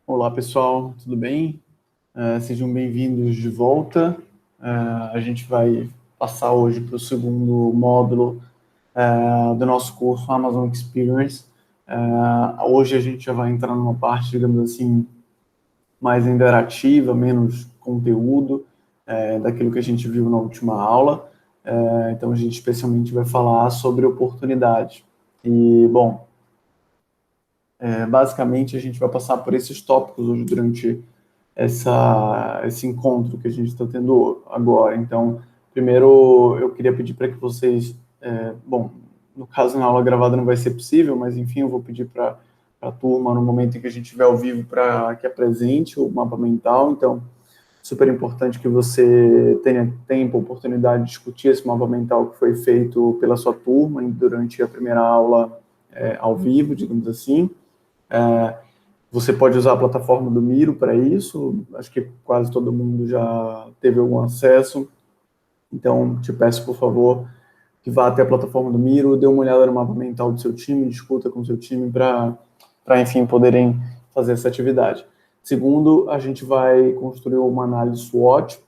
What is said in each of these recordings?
Olá, pessoal, tudo bem? Sejam bem-vindos de volta. A gente vai passar hoje para o segundo módulo do nosso curso Amazon Experience. Hoje a gente já vai entrar numa parte, digamos assim, mais interativa, menos conteúdo, daquilo que a gente viu na última aula. Então, a gente especialmente vai falar sobre oportunidades. E, bom, basicamente a gente vai passar por esses tópicos hoje durante esse encontro que a gente está tendo agora. Então, primeiro eu queria pedir para que vocês, bom, no caso na aula gravada não vai ser possível, mas enfim, eu vou pedir para a turma, no momento em que a gente estiver ao vivo, para que apresente o mapa mental. Então, super importante que você tenha tempo, oportunidade de discutir esse mapa mental que foi feito pela sua turma durante a primeira aula ao vivo, digamos assim. Você pode usar a plataforma do Miro para isso, acho que quase todo mundo já teve algum acesso. Então, te peço, por favor, que vá até a plataforma do Miro, dê uma olhada no mapa mental do seu time, discuta com o seu time para, enfim, poderem fazer essa atividade. Segundo, a gente vai construir uma análise SWOT.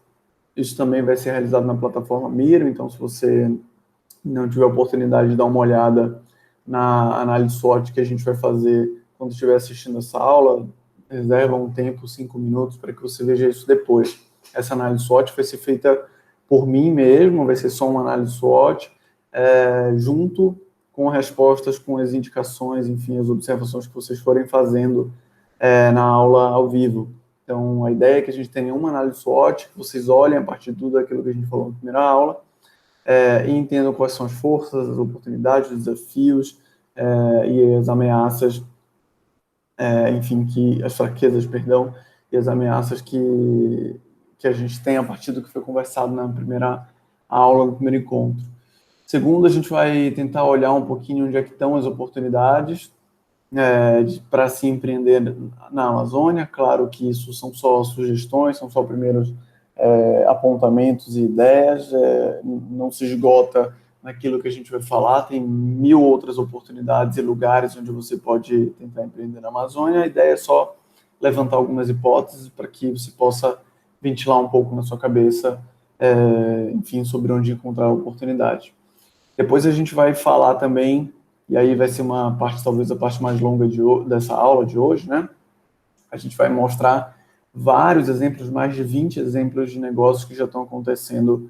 Isso também vai ser realizado na plataforma Miro, então se você não tiver a oportunidade de dar uma olhada na análise SWOT que a gente vai fazer quando estiver assistindo essa aula, reserva um tempo, 5 minutos, para que você veja isso depois. Essa análise SWOT vai ser feita por mim mesmo, vai ser só uma análise SWOT, junto com respostas, com as indicações, enfim, as observações que vocês forem fazendo na aula ao vivo. Então, a ideia é que a gente tenha uma análise SWOT, que vocês olhem a partir de tudo aquilo que a gente falou na primeira aula, e entendam quais são as forças, as oportunidades, os desafios e as ameaças, enfim, as fraquezas, perdão, e as ameaças que a gente tem a partir do que foi conversado na primeira aula, no primeiro encontro. Segundo, a gente vai tentar olhar um pouquinho onde é que estão as oportunidades para se empreender na Amazônia. Claro que isso são só sugestões, são só primeiros apontamentos e ideias, não se esgota naquilo que a gente vai falar, tem 1000 outras oportunidades e lugares onde você pode tentar empreender na Amazônia. A ideia é só levantar algumas hipóteses para que você possa ventilar um pouco na sua cabeça, enfim, sobre onde encontrar a oportunidade. Depois a gente vai falar também, e aí vai ser uma parte, talvez a parte mais longa dessa aula de hoje, né? A gente vai mostrar vários exemplos, mais de 20 exemplos de negócios que já estão acontecendo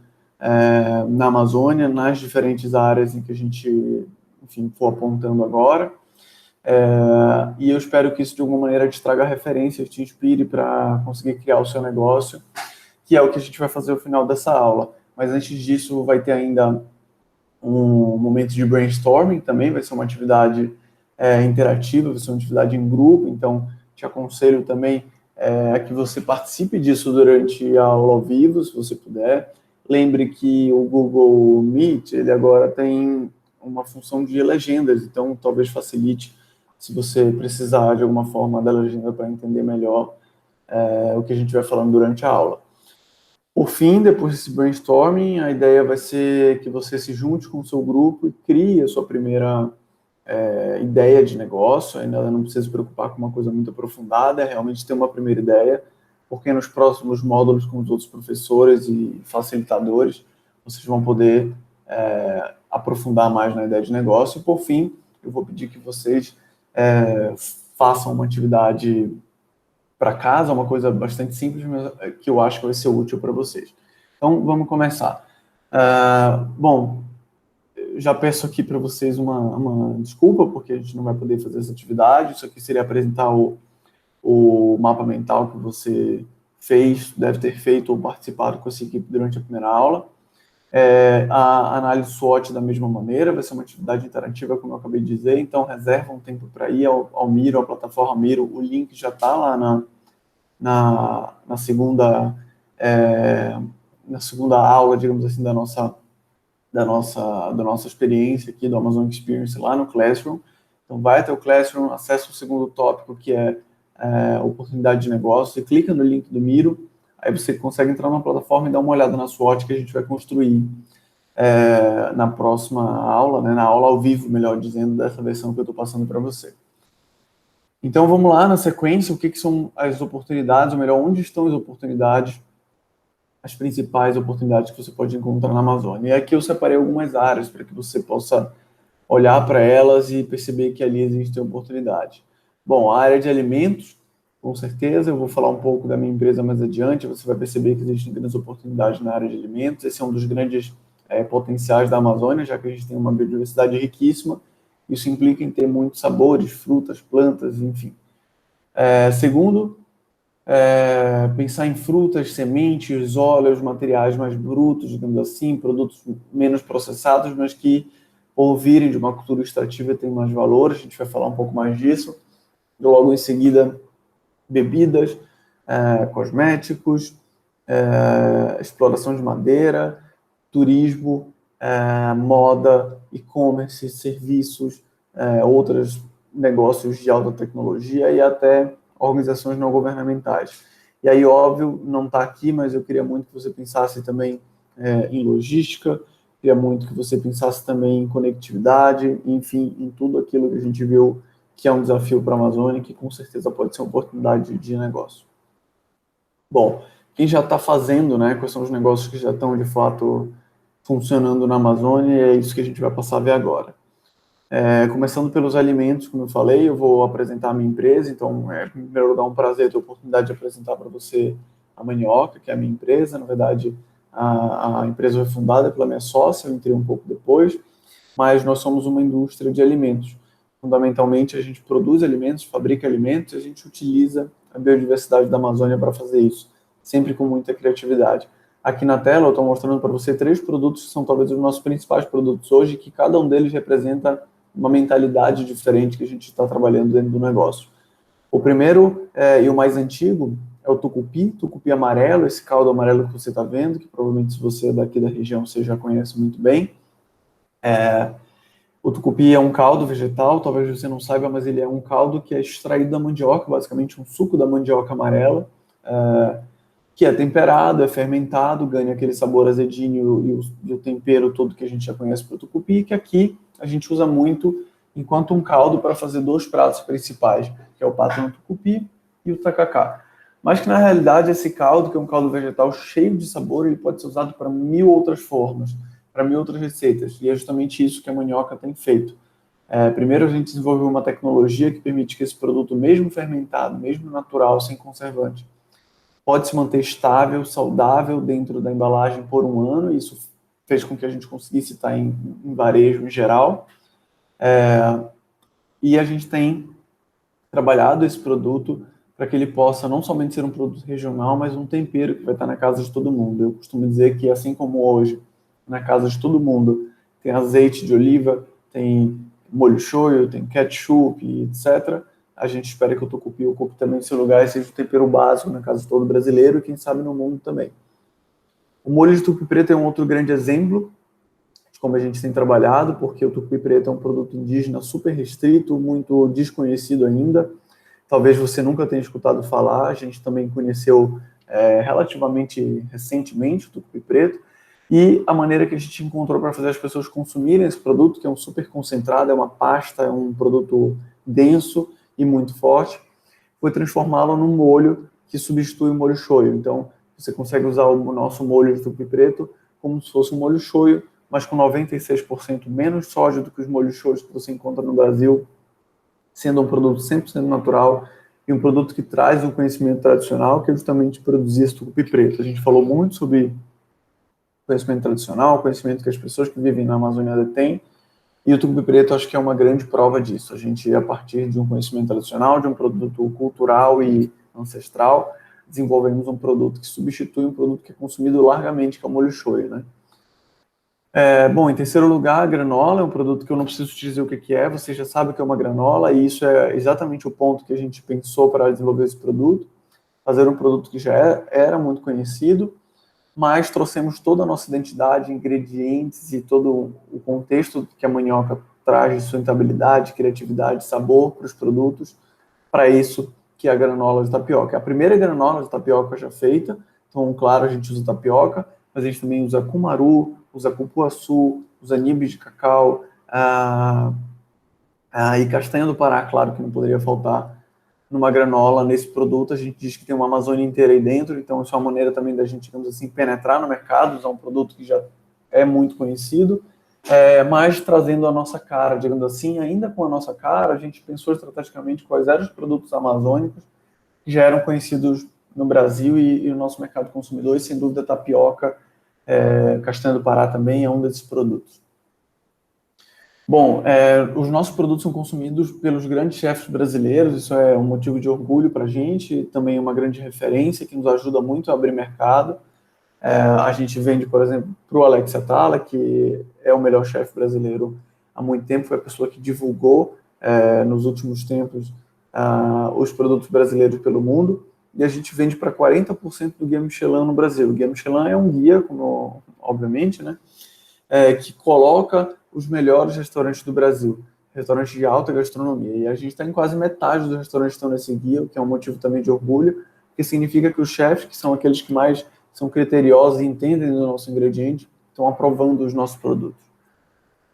na Amazônia, nas diferentes áreas em que a gente, enfim, for apontando agora. E eu espero que isso, de alguma maneira, te traga referências, te inspire para conseguir criar o seu negócio, que é o que a gente vai fazer no final dessa aula. Mas antes disso, vai ter ainda um momento de brainstorming também, vai ser uma atividade interativa, vai ser uma atividade em grupo, então te aconselho também que você participe disso durante a aula ao vivo, se você puder. Lembre que o Google Meet, ele agora tem uma função de legendas, então talvez facilite se você precisar de alguma forma da legenda para entender melhor o que a gente vai falando durante a aula. Por fim, depois desse brainstorming, a ideia vai ser que você se junte com o seu grupo e crie a sua primeira ideia de negócio. Ainda não precisa se preocupar com uma coisa muito aprofundada, é realmente ter uma primeira ideia, porque nos próximos módulos com os outros professores e facilitadores, vocês vão poder aprofundar mais na ideia de negócio. E, por fim, eu vou pedir que vocês façam uma atividade para casa, uma coisa bastante simples, mas que eu acho que vai ser útil para vocês. Então, vamos começar. Bom, já peço aqui para vocês uma desculpa, porque a gente não vai poder fazer essa atividade. Isso aqui seria apresentar o mapa mental que você fez, deve ter feito ou participado com essa equipe durante a primeira aula. A análise SWOT da mesma maneira, vai ser uma atividade interativa, como eu acabei de dizer, então reserva um tempo para ir ao Miro, à plataforma Miro, o link já está lá na segunda aula, digamos assim, da nossa experiência aqui do Amazon Experience lá no Classroom. Então vai até o Classroom, acessa o segundo tópico, que é oportunidade de negócio, e clica no link do Miro, aí você consegue entrar na plataforma e dar uma olhada na SWOT que a gente vai construir na próxima aula, né, na aula ao vivo, melhor dizendo, dessa versão que eu estou passando para você. Então, vamos lá, na sequência, o que são as oportunidades, ou melhor, onde estão as oportunidades, as principais oportunidades que você pode encontrar na Amazônia. E aqui eu separei algumas áreas para que você possa olhar para elas e perceber que ali existem oportunidades. Bom, a área de alimentos, com certeza, eu vou falar um pouco da minha empresa mais adiante, você vai perceber que existem grandes oportunidades na área de alimentos, esse é um dos grandes potenciais da Amazônia, já que a gente tem uma biodiversidade riquíssima, isso implica em ter muitos sabores, frutas, plantas, enfim. Segundo, pensar em frutas, sementes, óleos, materiais mais brutos, digamos assim, produtos menos processados, mas que, por virem de uma cultura extrativa, têm mais valor. A gente vai falar um pouco mais disso. Logo em seguida, bebidas, cosméticos, exploração de madeira, turismo, moda, e-commerce, serviços, outros negócios de alta tecnologia e até organizações não governamentais. E aí, óbvio, não está aqui, mas eu queria muito que você pensasse também em logística, queria muito que você pensasse também em conectividade, enfim, em tudo aquilo que a gente viu que é um desafio para a Amazônia, que com certeza pode ser uma oportunidade de negócio. Bom, quem já está fazendo, né, quais são os negócios que já estão, de fato, funcionando na Amazônia, e é isso que a gente vai passar a ver agora. Começando pelos alimentos, como eu falei, eu vou apresentar a minha empresa, então, em primeiro lugar, um prazer ter a oportunidade de apresentar para você a Mandioca, que é a minha empresa. Na verdade, a empresa foi fundada pela minha sócia, eu entrei um pouco depois, mas nós somos uma indústria de alimentos. Fundamentalmente, a gente produz alimentos, fabrica alimentos, e a gente utiliza a biodiversidade da Amazônia para fazer isso, sempre com muita criatividade. Aqui na tela eu estou mostrando para você 3 produtos que são talvez os nossos principais produtos hoje, que cada um deles representa uma mentalidade diferente que a gente está trabalhando dentro do negócio. O primeiro e o mais antigo é o tucupi amarelo, esse caldo amarelo que você está vendo, que provavelmente se você é daqui da região você já conhece muito bem. O tucupi é um caldo vegetal, talvez você não saiba, mas ele é um caldo que é extraído da mandioca, basicamente um suco da mandioca amarela, que é temperado, é fermentado, ganha aquele sabor azedinho e o tempero todo que a gente já conhece para o tucupi, que aqui a gente usa muito enquanto um caldo para fazer 2 pratos principais, que é o pato no tucupi e o tacacá. Mas que na realidade esse caldo, que é um caldo vegetal cheio de sabor, ele pode ser usado para 1000 outras formas, para 1000 outras receitas, e é justamente isso que a mandioca tem feito. Primeiro a gente desenvolveu uma tecnologia que permite que esse produto, mesmo fermentado, mesmo natural, sem conservante, pode se manter estável, saudável dentro da embalagem por 1 ano. Isso fez com que a gente conseguisse estar em varejo em geral. E a gente tem trabalhado esse produto para que ele possa não somente ser um produto regional, mas um tempero que vai estar na casa de todo mundo. Eu costumo dizer que, assim como hoje, na casa de todo mundo, tem azeite de oliva, tem molho shoyu, tem ketchup, etc., a gente espera que o tucupi ocupe também seu lugar e seja o tempero básico na casa de todo brasileiro e, quem sabe, no mundo também. O molho de tucupi preto é um outro grande exemplo de como a gente tem trabalhado, porque o tucupi preto é um produto indígena super restrito, muito desconhecido ainda. Talvez você nunca tenha escutado falar, a gente também conheceu relativamente recentemente o tucupi preto, e a maneira que a gente encontrou para fazer as pessoas consumirem esse produto, que é um super concentrado, é uma pasta, é um produto denso e muito forte, foi transformá-lo num molho que substitui o molho shoyu. Então, você consegue usar o nosso molho de tucupi preto como se fosse um molho shoyu, mas com 96% menos sódio do que os molhos shoyus que você encontra no Brasil, sendo um produto 100% natural e um produto que traz o conhecimento tradicional, que é justamente produzir esse tucupi preto. A gente falou muito sobre conhecimento tradicional, conhecimento que as pessoas que vivem na Amazônia têm, e o tucupi preto acho que é uma grande prova disso. A gente, a partir de um conhecimento tradicional, de um produto cultural e ancestral, desenvolvemos um produto que substitui um produto que é consumido largamente, que é o molho shoyu, né? Bom, em terceiro lugar, a granola é um produto que eu não preciso te dizer o que é, você já sabe o que é uma granola, e isso é exatamente o ponto que a gente pensou para desenvolver esse produto, fazer um produto que já era muito conhecido, mas trouxemos toda a nossa identidade, ingredientes e todo o contexto que a mandioca traz de sustentabilidade, criatividade, sabor para os produtos, para isso que é a granola de tapioca. É a primeira granola de tapioca já feita, então, claro, a gente usa tapioca, mas a gente também usa cumaru, usa cupuaçu, usa nibs de cacau, e castanha do Pará, claro que não poderia faltar, numa granola nesse produto. A gente diz que tem uma Amazônia inteira aí dentro, então isso é uma maneira também da gente, digamos assim, penetrar no mercado, usar um produto que já é muito conhecido, mas trazendo a nossa cara, digamos assim, ainda com a nossa cara. A gente pensou estrategicamente quais eram os produtos amazônicos que já eram conhecidos no Brasil e no nosso mercado consumidor, e sem dúvida tapioca, castanha do Pará também é um desses produtos. Bom, os nossos produtos são consumidos pelos grandes chefes brasileiros, isso é um motivo de orgulho para a gente, também uma grande referência que nos ajuda muito a abrir mercado. A gente vende, por exemplo, para o Alex Atala, que é o melhor chefe brasileiro há muito tempo, foi a pessoa que divulgou nos últimos tempos os produtos brasileiros pelo mundo, e a gente vende para 40% do Guia Michelin no Brasil. O Guia Michelin é um guia, como, obviamente, né, que coloca os melhores restaurantes do Brasil, restaurantes de alta gastronomia, e a gente está em quase metade dos restaurantes que estão nesse guia, o que é um motivo também de orgulho, porque significa que os chefes, que são aqueles que mais são criteriosos e entendem do nosso ingrediente, estão aprovando os nossos produtos.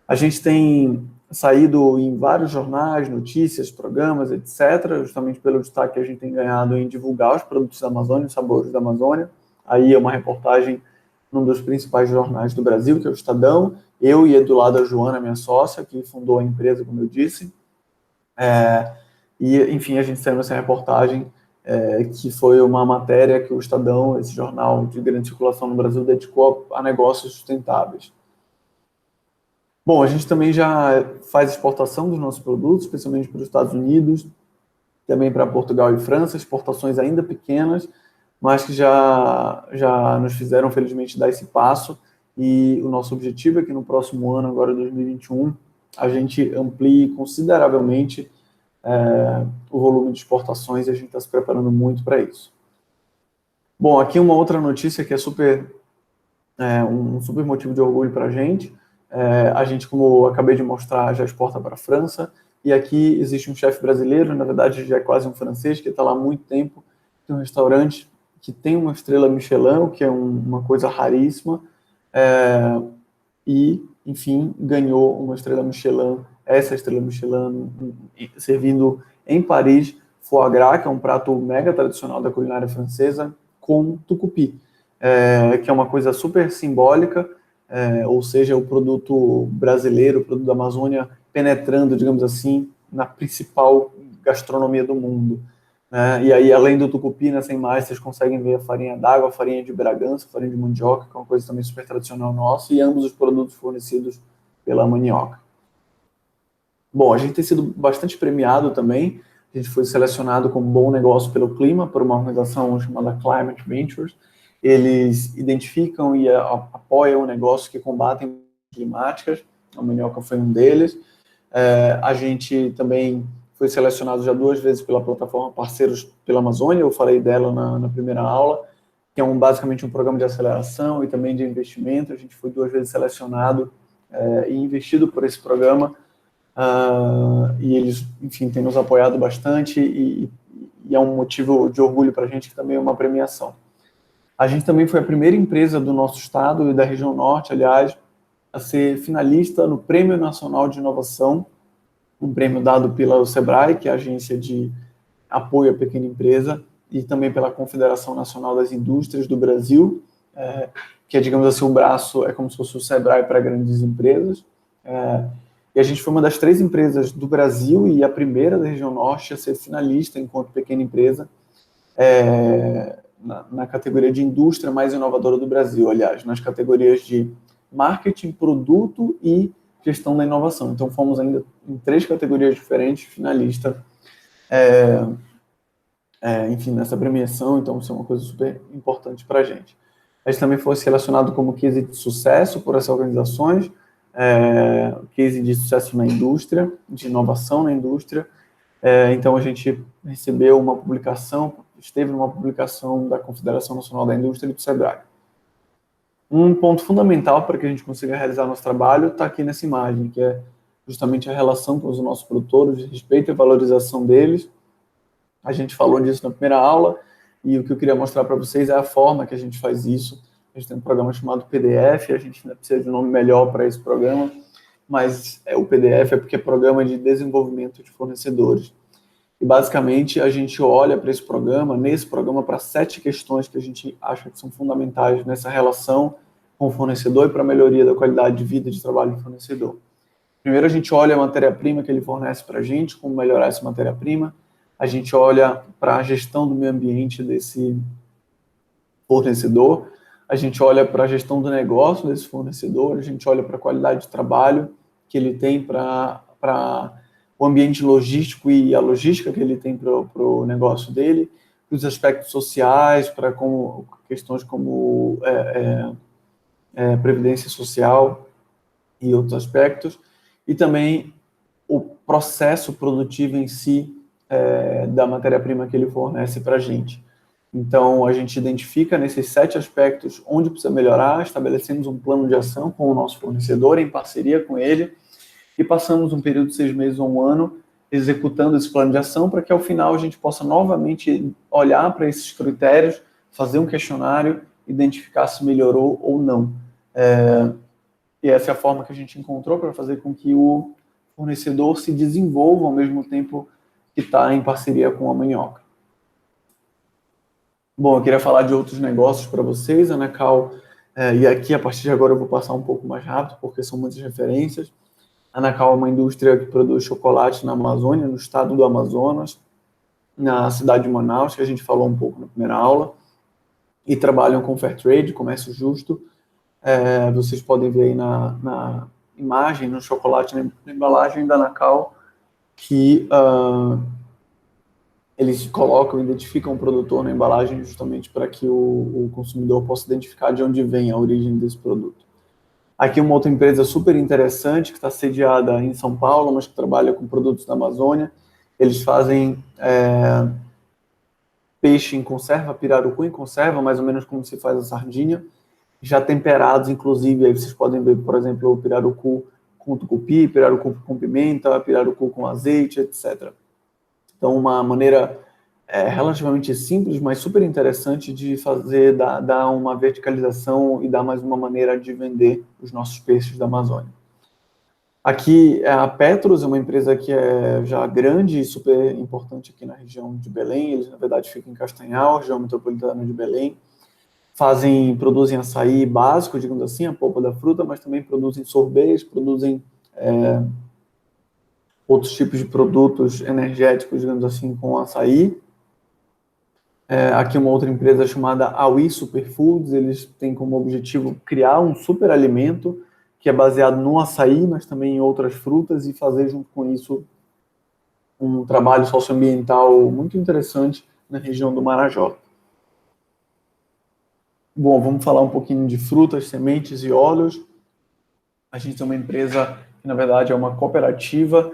A gente tem saído em vários jornais, notícias, programas, etc., justamente pelo destaque que a gente tem ganhado em divulgar os produtos da Amazônia, os sabores da Amazônia. Aí é uma reportagem num dos principais jornais do Brasil, que é o Estadão, eu e do lado a Joana, minha sócia, que fundou a empresa, como eu disse. E, enfim, a gente saiu nessa reportagem, que foi uma matéria que o Estadão, esse jornal de grande circulação no Brasil, dedicou a negócios sustentáveis. Bom, a gente também já faz exportação dos nossos produtos, especialmente para os Estados Unidos, também para Portugal e França, exportações ainda pequenas, mas que já nos fizeram, felizmente, dar esse passo, e o nosso objetivo é que no próximo ano, agora 2021, a gente amplie consideravelmente o volume de exportações, e a gente está se preparando muito para isso. Bom, aqui uma outra notícia que é um super motivo de orgulho para a gente. A gente, como eu acabei de mostrar, já exporta para a França, e aqui existe um chefe brasileiro, na verdade já é quase um francês, que está lá há muito tempo, tem um restaurante que tem uma estrela Michelin, o que é uma coisa raríssima, e, enfim, ganhou uma estrela Michelin, essa estrela Michelin, servindo em Paris, foie gras, que é um prato mega tradicional da culinária francesa, com tucupi, que é uma coisa super simbólica, ou seja, o produto brasileiro, o produto da Amazônia, penetrando, digamos assim, na principal gastronomia do mundo. E aí, além do tucupi, né, sem mais, vocês conseguem ver a farinha d'água, a farinha de Bragança, a farinha de mandioca, que é uma coisa também super tradicional nossa, e ambos os produtos fornecidos pela Manioca. Bom, a gente tem sido bastante premiado também. A gente foi selecionado como bom negócio pelo clima, por uma organização chamada Climate Ventures. Eles identificam e apoiam o negócio que combatem climáticas. A Manioca foi um deles. A gente também foi selecionado já 2 vezes pela plataforma Parceiros pela Amazônia, eu falei dela na primeira aula, que é basicamente um programa de aceleração e também de investimento. A gente foi 2 vezes selecionado e investido por esse programa, e eles, enfim, têm nos apoiado bastante, e é um motivo de orgulho para a gente, que também é uma premiação. A gente também foi a primeira empresa do nosso estado e da região norte, aliás, a ser finalista no Prêmio Nacional de Inovação, um prêmio dado pela Sebrae, que é a agência de apoio à pequena empresa, e também pela Confederação Nacional das Indústrias do Brasil, que é, digamos assim, o braço, é como se fosse o Sebrae para grandes empresas. E a gente foi uma das 3 empresas do Brasil e a primeira da região norte a ser finalista enquanto pequena empresa, na categoria de indústria mais inovadora do Brasil, aliás, nas categorias de marketing, produto e gestão da inovação. Então, fomos ainda em 3 categorias diferentes, finalista, enfim, nessa premiação. Então, isso é uma coisa super importante para a gente. A gente também foi selecionado como case de sucesso por essas organizações, case de sucesso na indústria, de inovação na indústria. Então, a gente recebeu uma publicação, esteve numa publicação da Confederação Nacional da Indústria e do Sebrae. Um ponto fundamental para que a gente consiga realizar nosso trabalho está aqui nessa imagem, que é justamente a relação com os nossos produtores, de respeito e valorização deles. A gente falou disso na primeira aula, e o que eu queria mostrar para vocês é a forma que a gente faz isso. A gente tem um programa chamado PDF, a gente ainda precisa de um nome melhor para esse programa, mas o PDF é porque é Programa de Desenvolvimento de Fornecedores. E, basicamente, a gente olha para esse programa, para 7 questões que a gente acha que são fundamentais nessa relação com o fornecedor e para a melhoria da qualidade de vida e de trabalho do fornecedor. Primeiro, a gente olha a matéria-prima que ele fornece para a gente, como melhorar essa matéria-prima. A gente olha para a gestão do meio ambiente desse fornecedor, a gente olha para a gestão do negócio desse fornecedor, a gente olha para a qualidade de trabalho que ele tem para o ambiente logístico e a logística que ele tem para o negócio dele, para os aspectos sociais, para questões como previdência social e outros aspectos, e também o processo produtivo em si da matéria-prima que ele fornece para a gente. Então, a gente identifica nesses 7 aspectos onde precisa melhorar, estabelecemos um plano de ação com o nosso fornecedor, em parceria com ele, e passamos um período de 6 meses ou 1 ano executando esse plano de ação para que, ao final, a gente possa novamente olhar para esses critérios, fazer um questionário, identificar se melhorou ou não. E essa é a forma que a gente encontrou para fazer com que o fornecedor se desenvolva ao mesmo tempo que está em parceria com a Manioca. Bom, eu queria falar de outros negócios para vocês, a Anacal, e aqui a partir de agora eu vou passar um pouco mais rápido, porque são muitas referências. A Anacal é uma indústria que produz chocolate na Amazônia, no estado do Amazonas, na cidade de Manaus, que a gente falou um pouco na primeira aula, e trabalham com fair trade, comércio justo. Vocês podem ver aí na imagem, no chocolate, na embalagem da Anacal, que eles colocam, identificam o produtor na embalagem justamente para que o consumidor possa identificar de onde vem a origem desse produto. Aqui uma outra empresa super interessante, que está sediada em São Paulo, mas que trabalha com produtos da Amazônia. Eles fazem peixe em conserva, pirarucu em conserva, mais ou menos como se faz a sardinha, já temperados, inclusive, aí vocês podem ver, por exemplo, o pirarucu com tucupi, pirarucu com pimenta, pirarucu com azeite, etc. Então, uma maneira relativamente simples, mas super interessante de fazer, dar uma verticalização e dar mais uma maneira de vender os nossos peixes da Amazônia. Aqui, a Petros é uma empresa que é já grande e super importante aqui na região de Belém. Eles, na verdade, ficam em Castanhal, região metropolitana de Belém. Produzem açaí básico, digamos assim, a polpa da fruta, mas também produzem sorvetes, produzem outros tipos de produtos energéticos, digamos assim, com açaí. Aqui uma outra empresa chamada Aui Superfoods, eles têm como objetivo criar um superalimento que é baseado no açaí, mas também em outras frutas, e fazer junto com isso um trabalho socioambiental muito interessante na região do Marajó. Bom, vamos falar um pouquinho de frutas, sementes e óleos. A gente tem uma empresa que, na verdade, é uma cooperativa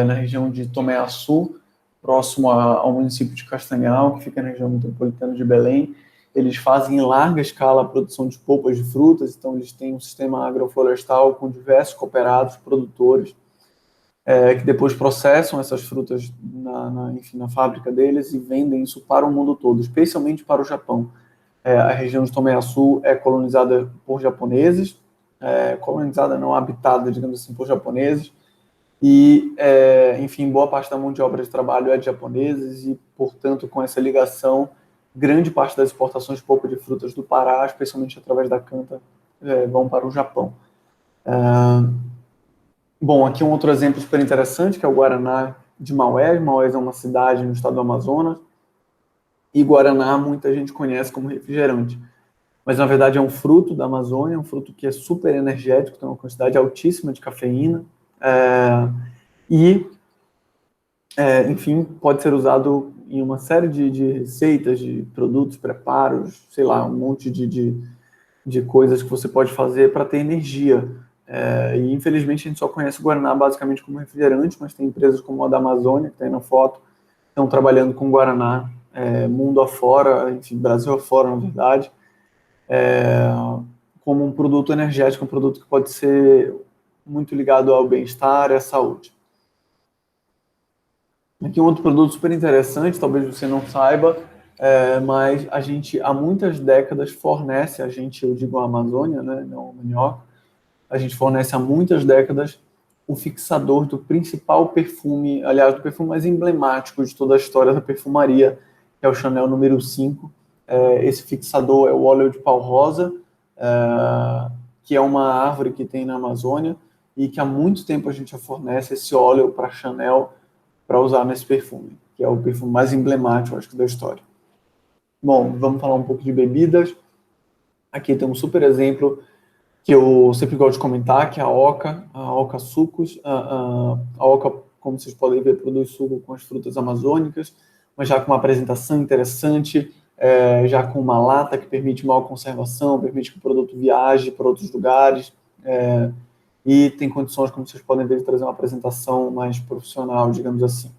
na região de Tomé-Açu, próximo ao município de Castanhal, que fica na região metropolitana de Belém. Eles fazem em larga escala a produção de polpas de frutas, então eles têm um sistema agroflorestal com diversos cooperados, produtores, que depois processam essas frutas na fábrica deles e vendem isso para o mundo todo, especialmente para o Japão. A região de Tomé-Açu é colonizada por japoneses, colonizada não, habitada, digamos assim, por japoneses, e, enfim, boa parte da mão de obra de trabalho é de japoneses e, portanto, com essa ligação, grande parte das exportações de polpa de frutas do Pará, especialmente através da Canta, vão para o Japão. Bom, aqui um outro exemplo super interessante, que é o Guaraná de Maués. Maués é uma cidade no estado do Amazonas, e Guaraná muita gente conhece como refrigerante, mas na verdade é um fruto da Amazônia, um fruto que é super energético, tem uma quantidade altíssima de cafeína, enfim, pode ser usado em uma série de receitas, de produtos, preparos, sei lá, um monte de coisas que você pode fazer para ter energia. E infelizmente a gente só conhece o Guaraná basicamente como refrigerante, mas tem empresas como a da Amazônia, que tem na foto, que estão trabalhando com Guaraná mundo afora, enfim, Brasil afora, na verdade, como um produto energético, um produto que pode ser muito ligado ao bem-estar e à saúde. Aqui um outro produto super interessante, talvez você não saiba, mas a gente há muitas décadas fornece, eu digo a Amazônia, né, não a Manioca, a gente fornece há muitas décadas o fixador do principal perfume, aliás, do perfume mais emblemático de toda a história da perfumaria, que é o Chanel número 5. Esse fixador é o óleo de pau rosa, que é uma árvore que tem na Amazônia e que há muito tempo a gente já fornece esse óleo para Chanel para usar nesse perfume, que é o perfume mais emblemático, acho que, da história. Bom, vamos falar um pouco de bebidas. Aqui tem um super exemplo que eu sempre gosto de comentar, que é a Oca Sucos. A Oca, como vocês podem ver, produz suco com as frutas amazônicas, mas já com uma apresentação interessante, já com uma lata que permite maior conservação, permite que o produto viaje para outros lugares, e tem condições, como vocês podem ver, de trazer uma apresentação mais profissional, digamos assim.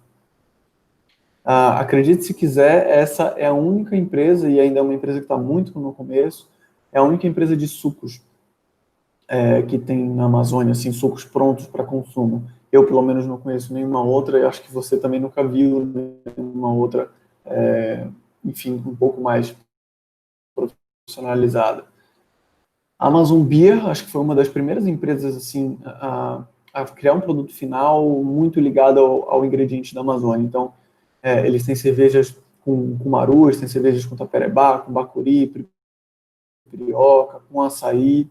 Acredite se quiser, essa é a única empresa, e ainda é uma empresa que está muito no começo, é a única empresa de sucos que tem na Amazônia, assim, sucos prontos para consumo. Eu, pelo menos, não conheço nenhuma outra, e acho que você também nunca viu nenhuma outra, enfim, um pouco mais profissionalizada. A Amazon Beer, acho que foi uma das primeiras empresas, assim, a criar um produto final muito ligado ao ingrediente da Amazônia. Então, eles têm cervejas com marus, têm cervejas com taperebá, com bacuri, pirioca, com açaí,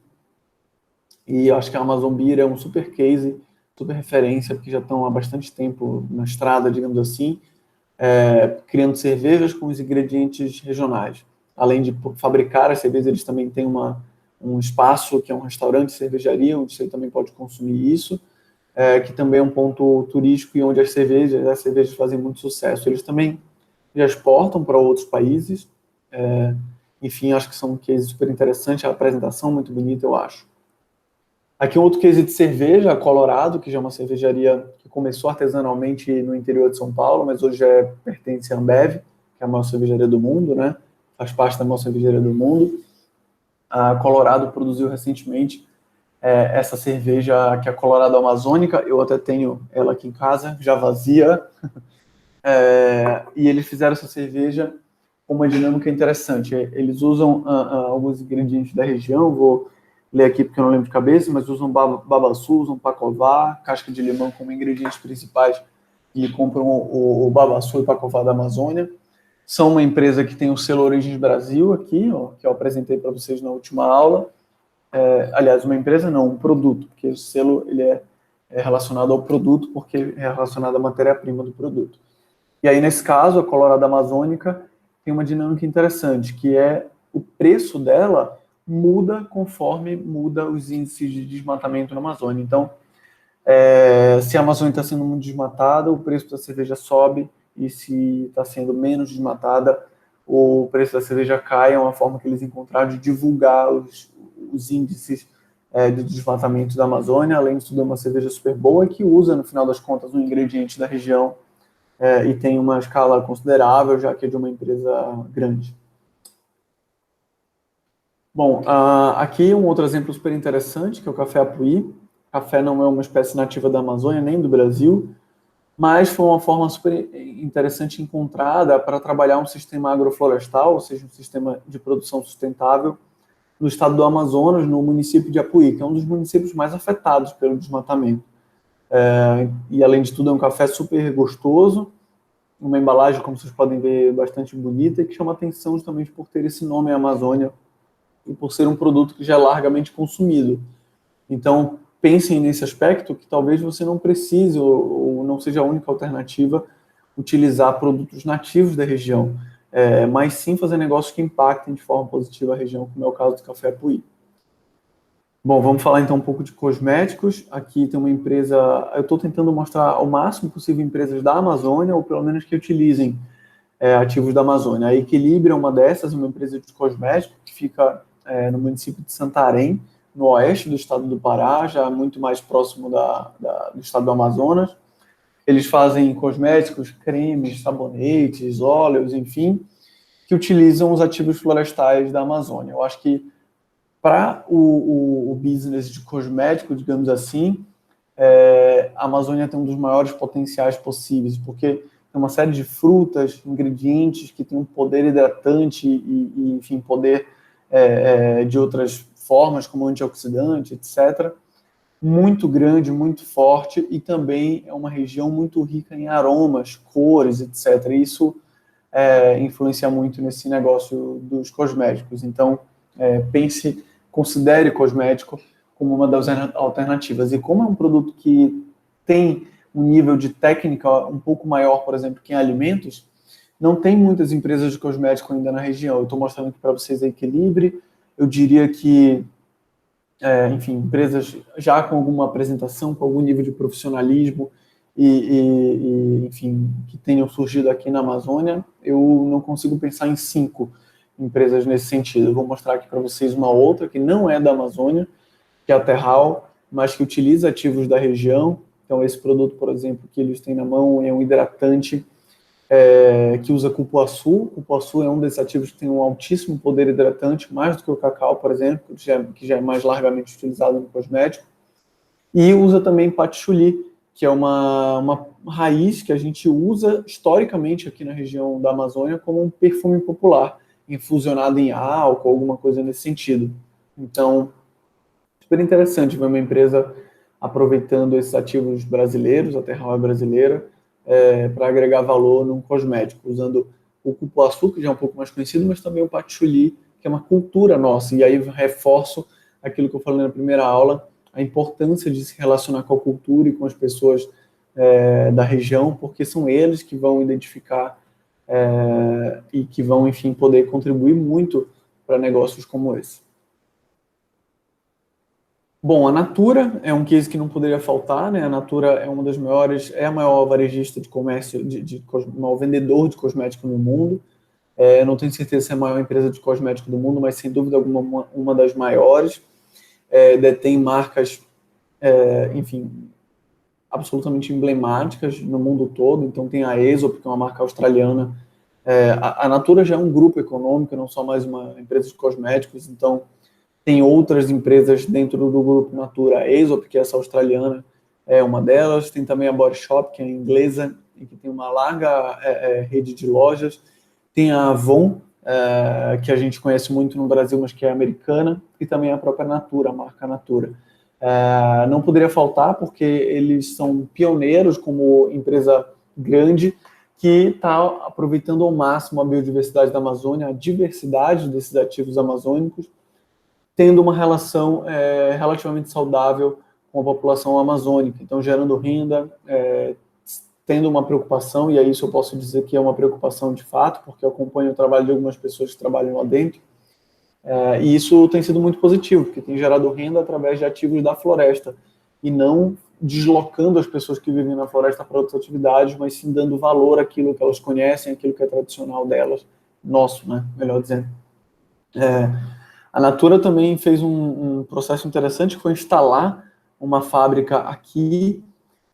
e acho que a Amazon Beer é um super case, super referência, porque já estão há bastante tempo na estrada, digamos assim, criando cervejas com os ingredientes regionais. Além de fabricar as cervejas, eles também têm um espaço que é um restaurante, cervejaria, onde você também pode consumir isso, que também é um ponto turístico e onde as cervejas fazem muito sucesso. Eles também já exportam para outros países, enfim, acho que são um case super interessante, a apresentação muito bonita, eu acho. Aqui um outro case de cerveja, a Colorado, que já é uma cervejaria que começou artesanalmente no interior de São Paulo, mas hoje pertence à Ambev, que é a maior cervejaria do mundo, né? Faz parte da maior cervejaria do mundo. A Colorado produziu recentemente essa cerveja, que é a Colorado Amazônica. Eu até tenho ela aqui em casa, já vazia. E eles fizeram essa cerveja com uma dinâmica interessante. Eles usam alguns ingredientes da região, vou ler aqui porque eu não lembro de cabeça, mas usam babaçu, usam pacová, casca de limão como ingredientes principais, e compram o babaçu e o pacová da Amazônia. São uma empresa que tem o selo Origens Brasil aqui, ó, que eu apresentei para vocês na última aula. Aliás, uma empresa não, um produto, porque o selo ele é relacionado ao produto, porque é relacionado à matéria-prima do produto. E aí, nesse caso, a Colorado Amazônica tem uma dinâmica interessante, que é o preço dela muda conforme muda os índices de desmatamento na Amazônia. Então, se a Amazônia está sendo muito desmatada, o preço da cerveja sobe, e se está sendo menos desmatada, o preço da cerveja cai. É uma forma que eles encontraram de divulgar os índices de desmatamento da Amazônia. Além de tudo, é uma cerveja super boa que usa, no final das contas, um ingrediente da região, e tem uma escala considerável, já que é de uma empresa grande. Bom, aqui um outro exemplo super interessante, que é o café Apuí. Café não é uma espécie nativa da Amazônia, nem do Brasil, mas foi uma forma super interessante encontrada para trabalhar um sistema agroflorestal, ou seja, um sistema de produção sustentável, no estado do Amazonas, no município de Apuí, que é um dos municípios mais afetados pelo desmatamento. E, além de tudo, é um café super gostoso, uma embalagem, como vocês podem ver, bastante bonita, e que chama atenção justamente por ter esse nome Amazônia e por ser um produto que já é largamente consumido. Então, pensem nesse aspecto, que talvez você não precise ou não seja a única alternativa utilizar produtos nativos da região, mas sim fazer negócios que impactem de forma positiva a região, como é o caso do café Apuí. Bom, vamos falar então um pouco de cosméticos. Aqui tem uma empresa, eu estou tentando mostrar ao máximo possível empresas da Amazônia, ou pelo menos que utilizem ativos da Amazônia. A Equilíbrio é uma dessas, uma empresa de cosméticos que fica no município de Santarém, no oeste do estado do Pará, já muito mais próximo do estado do Amazonas. Eles fazem cosméticos, cremes, sabonetes, óleos, enfim, que utilizam os ativos florestais da Amazônia. Eu acho que para o business de cosmético, digamos assim, a Amazônia tem um dos maiores potenciais possíveis, porque tem uma série de frutas, ingredientes que têm um poder hidratante e enfim, poder de outras formas, como antioxidante, etc., muito grande, muito forte, e também é uma região muito rica em aromas, cores, etc. E isso influencia muito nesse negócio dos cosméticos. Então, considere cosmético como uma das alternativas. E como é um produto que tem um nível de técnica um pouco maior, por exemplo, que em alimentos, não tem muitas empresas de cosmético ainda na região. Eu estou mostrando aqui para vocês a Equilibre. Eu diria que, enfim, empresas já com alguma apresentação, com algum nível de profissionalismo enfim, que tenham surgido aqui na Amazônia, eu não consigo pensar em 5 empresas nesse sentido. Eu vou mostrar aqui para vocês uma outra que não é da Amazônia, que é a Terral, mas que utiliza ativos da região. Então, esse produto, por exemplo, que eles têm na mão é um hidratante que usa cupuaçu. O cupuaçu é um desses ativos que tem um altíssimo poder hidratante, mais do que o cacau, por exemplo, que já é mais largamente utilizado no cosmético. E usa também patchouli, que é uma raiz que a gente usa historicamente aqui na região da Amazônia como um perfume popular, infusionado em álcool, alguma coisa nesse sentido. Então, super interessante ver uma empresa aproveitando esses ativos brasileiros, a Terral é brasileira, para agregar valor num cosmético, usando o cupuaçu, que já é um pouco mais conhecido, mas também o patchouli, que é uma cultura nossa. E aí reforço aquilo que eu falei na primeira aula, a importância de se relacionar com a cultura e com as pessoas da região, porque são eles que vão identificar e que vão, enfim, poder contribuir muito para negócios como esse. Bom, a Natura é um case que não poderia faltar, né? A Natura é uma das maiores, é a maior varejista de comércio, maior vendedor de cosmético no mundo. Eu não tenho certeza se é a maior empresa de cosmético do mundo, mas sem dúvida alguma uma das maiores. Detém marcas, enfim, absolutamente emblemáticas no mundo todo. Então tem a Aesop, que é uma marca australiana. A Natura já é um grupo econômico, não só mais uma empresa de cosméticos. Então tem outras empresas dentro do grupo Natura. A Aesop, que é essa australiana, é uma delas. Tem também a Body Shop, que é inglesa e que tem uma larga rede de lojas. Tem a Avon, que a gente conhece muito no Brasil, mas que é americana. E também a própria Natura, a marca Natura. Não poderia faltar, porque eles são pioneiros como empresa grande que está aproveitando ao máximo a biodiversidade da Amazônia, a diversidade desses ativos amazônicos, tendo uma relação relativamente saudável com a população amazônica, então gerando renda, tendo uma preocupação, e aí isso eu posso dizer que é uma preocupação de fato, porque eu acompanho o trabalho de algumas pessoas que trabalham lá dentro, e isso tem sido muito positivo, porque tem gerado renda através de ativos da floresta, e não deslocando as pessoas que vivem na floresta para outras atividades, mas sim dando valor àquilo que elas conhecem, àquilo que é tradicional delas, nosso, né, melhor dizendo. A Natura também fez um processo interessante, que foi instalar uma fábrica aqui.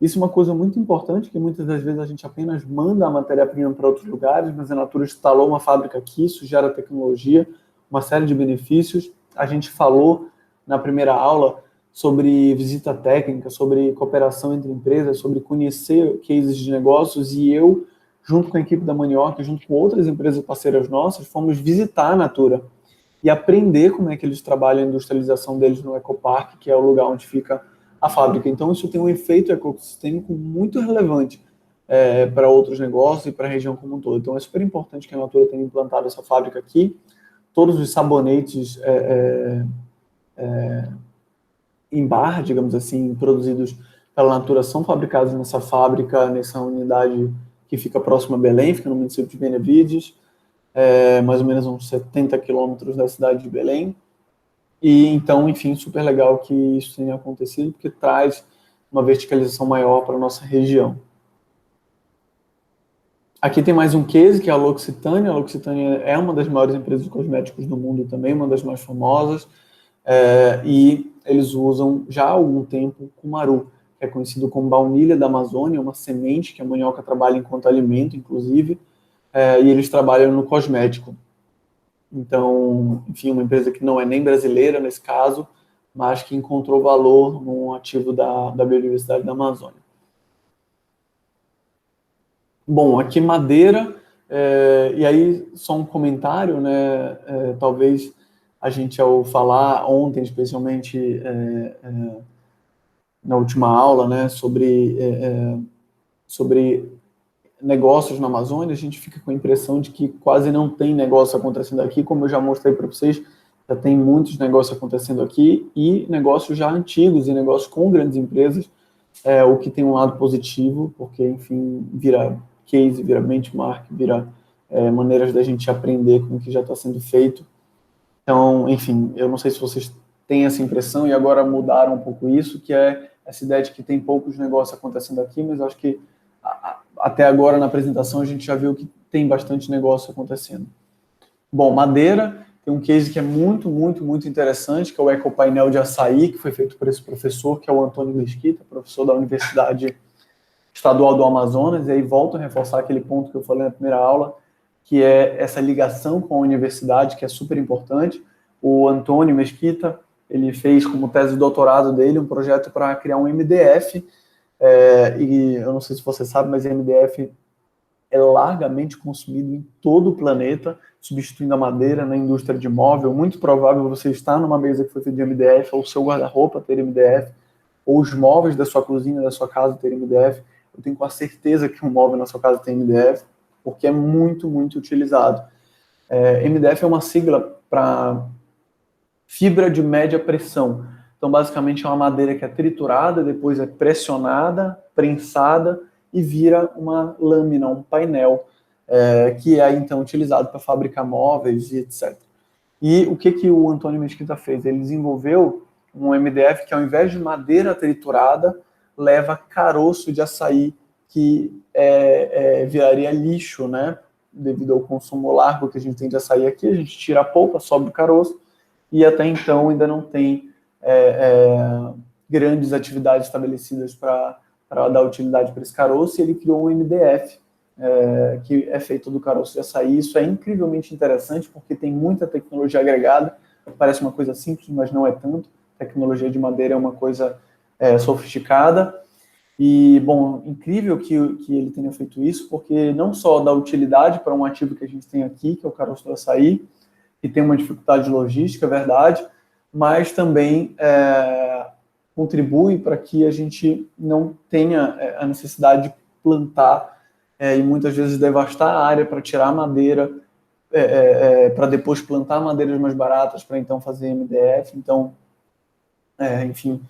Isso é uma coisa muito importante, que muitas das vezes a gente apenas manda a matéria-prima para outros lugares, mas a Natura instalou uma fábrica aqui, isso gera tecnologia, uma série de benefícios. A gente falou na primeira aula sobre visita técnica, sobre cooperação entre empresas, sobre conhecer cases de negócios, e eu, junto com a equipe da Manioca, junto com outras empresas parceiras nossas, fomos visitar a Natura e aprender como é que eles trabalham a industrialização deles no Ecopark, que é o lugar onde fica a fábrica. Então, isso tem um efeito ecossistêmico muito relevante para outros negócios e para a região como um todo. Então, é super importante que a Natura tenha implantado essa fábrica aqui. Todos os sabonetes em barra, digamos assim, produzidos pela Natura, são fabricados nessa fábrica, nessa unidade que fica próxima a Belém, fica no município de Benevides, mais ou menos uns 70 quilômetros da cidade de Belém. E então, enfim, super legal que isso tenha acontecido, porque traz uma verticalização maior para a nossa região. Aqui tem mais um case, que é a L'Occitânia. A L'Occitânia é uma das maiores empresas de cosméticos do mundo também, uma das mais famosas, e eles usam já há algum tempo cumaru, que é conhecido como baunilha da Amazônia, uma semente que a Manioca trabalha enquanto alimento, inclusive, e eles trabalham no cosmético. Então, enfim, uma empresa que não é nem brasileira nesse caso, mas que encontrou valor num ativo da biodiversidade da Amazônia. Bom, aqui madeira, e aí só um comentário, né? Talvez a gente, ao falar ontem, especialmente, na última aula, né, sobre negócios na Amazônia, a gente fica com a impressão de que quase não tem negócio acontecendo aqui, como eu já mostrei para vocês, já tem muitos negócios acontecendo aqui, e negócios já antigos, e negócios com grandes empresas, o que tem um lado positivo, porque, enfim, vira case, vira benchmark, vira maneiras da gente aprender com o que já está sendo feito. Então, enfim, eu não sei se vocês têm essa impressão, e agora mudaram um pouco isso, que é essa ideia de que tem poucos negócios acontecendo aqui, mas eu acho que até agora na apresentação a gente já viu que tem bastante negócio acontecendo. Bom, madeira, tem um case que é muito, muito, muito interessante, que é o ecopainel de açaí, que foi feito por esse professor, que é o Antônio Mesquita, professor da Universidade Estadual do Amazonas, e aí volto a reforçar aquele ponto que eu falei na primeira aula, que é essa ligação com a universidade, que é super importante. O Antônio Mesquita, ele fez como tese de doutorado dele um projeto para criar um MDF, e eu não sei se você sabe, mas MDF é largamente consumido em todo o planeta, substituindo a madeira na indústria de móvel. Muito provável você estar numa mesa que foi feita de MDF, ou o seu guarda-roupa ter MDF, ou os móveis da sua cozinha, da sua casa ter MDF. Eu tenho quase certeza que um móvel na sua casa tem MDF, porque é muito, muito utilizado. MDF é uma sigla para fibra de média pressão. Então, basicamente, é uma madeira que é triturada, depois é pressionada, prensada e vira uma lâmina, um painel, que é, então, utilizado para fabricar móveis e etc. E o que o Antônio Mesquita fez? Ele desenvolveu um MDF que, ao invés de madeira triturada, leva caroço de açaí, que viraria lixo, né? Devido ao consumo largo que a gente tem de açaí aqui, a gente tira a polpa, sobe o caroço, e até então ainda não tem grandes atividades estabelecidas para dar utilidade para esse caroço, e ele criou um MDF, que é feito do caroço de açaí. Isso é incrivelmente interessante, porque tem muita tecnologia agregada, parece uma coisa simples, mas não é tanto. A tecnologia de madeira é uma coisa sofisticada, e, bom, incrível que ele tenha feito isso, porque não só dá utilidade para um ativo que a gente tem aqui, que é o caroço do açaí, que tem uma dificuldade logística, é verdade, mas também contribui para que a gente não tenha a necessidade de plantar e muitas vezes devastar a área para tirar a madeira, para depois plantar madeiras mais baratas, para então fazer MDF. Então, enfim,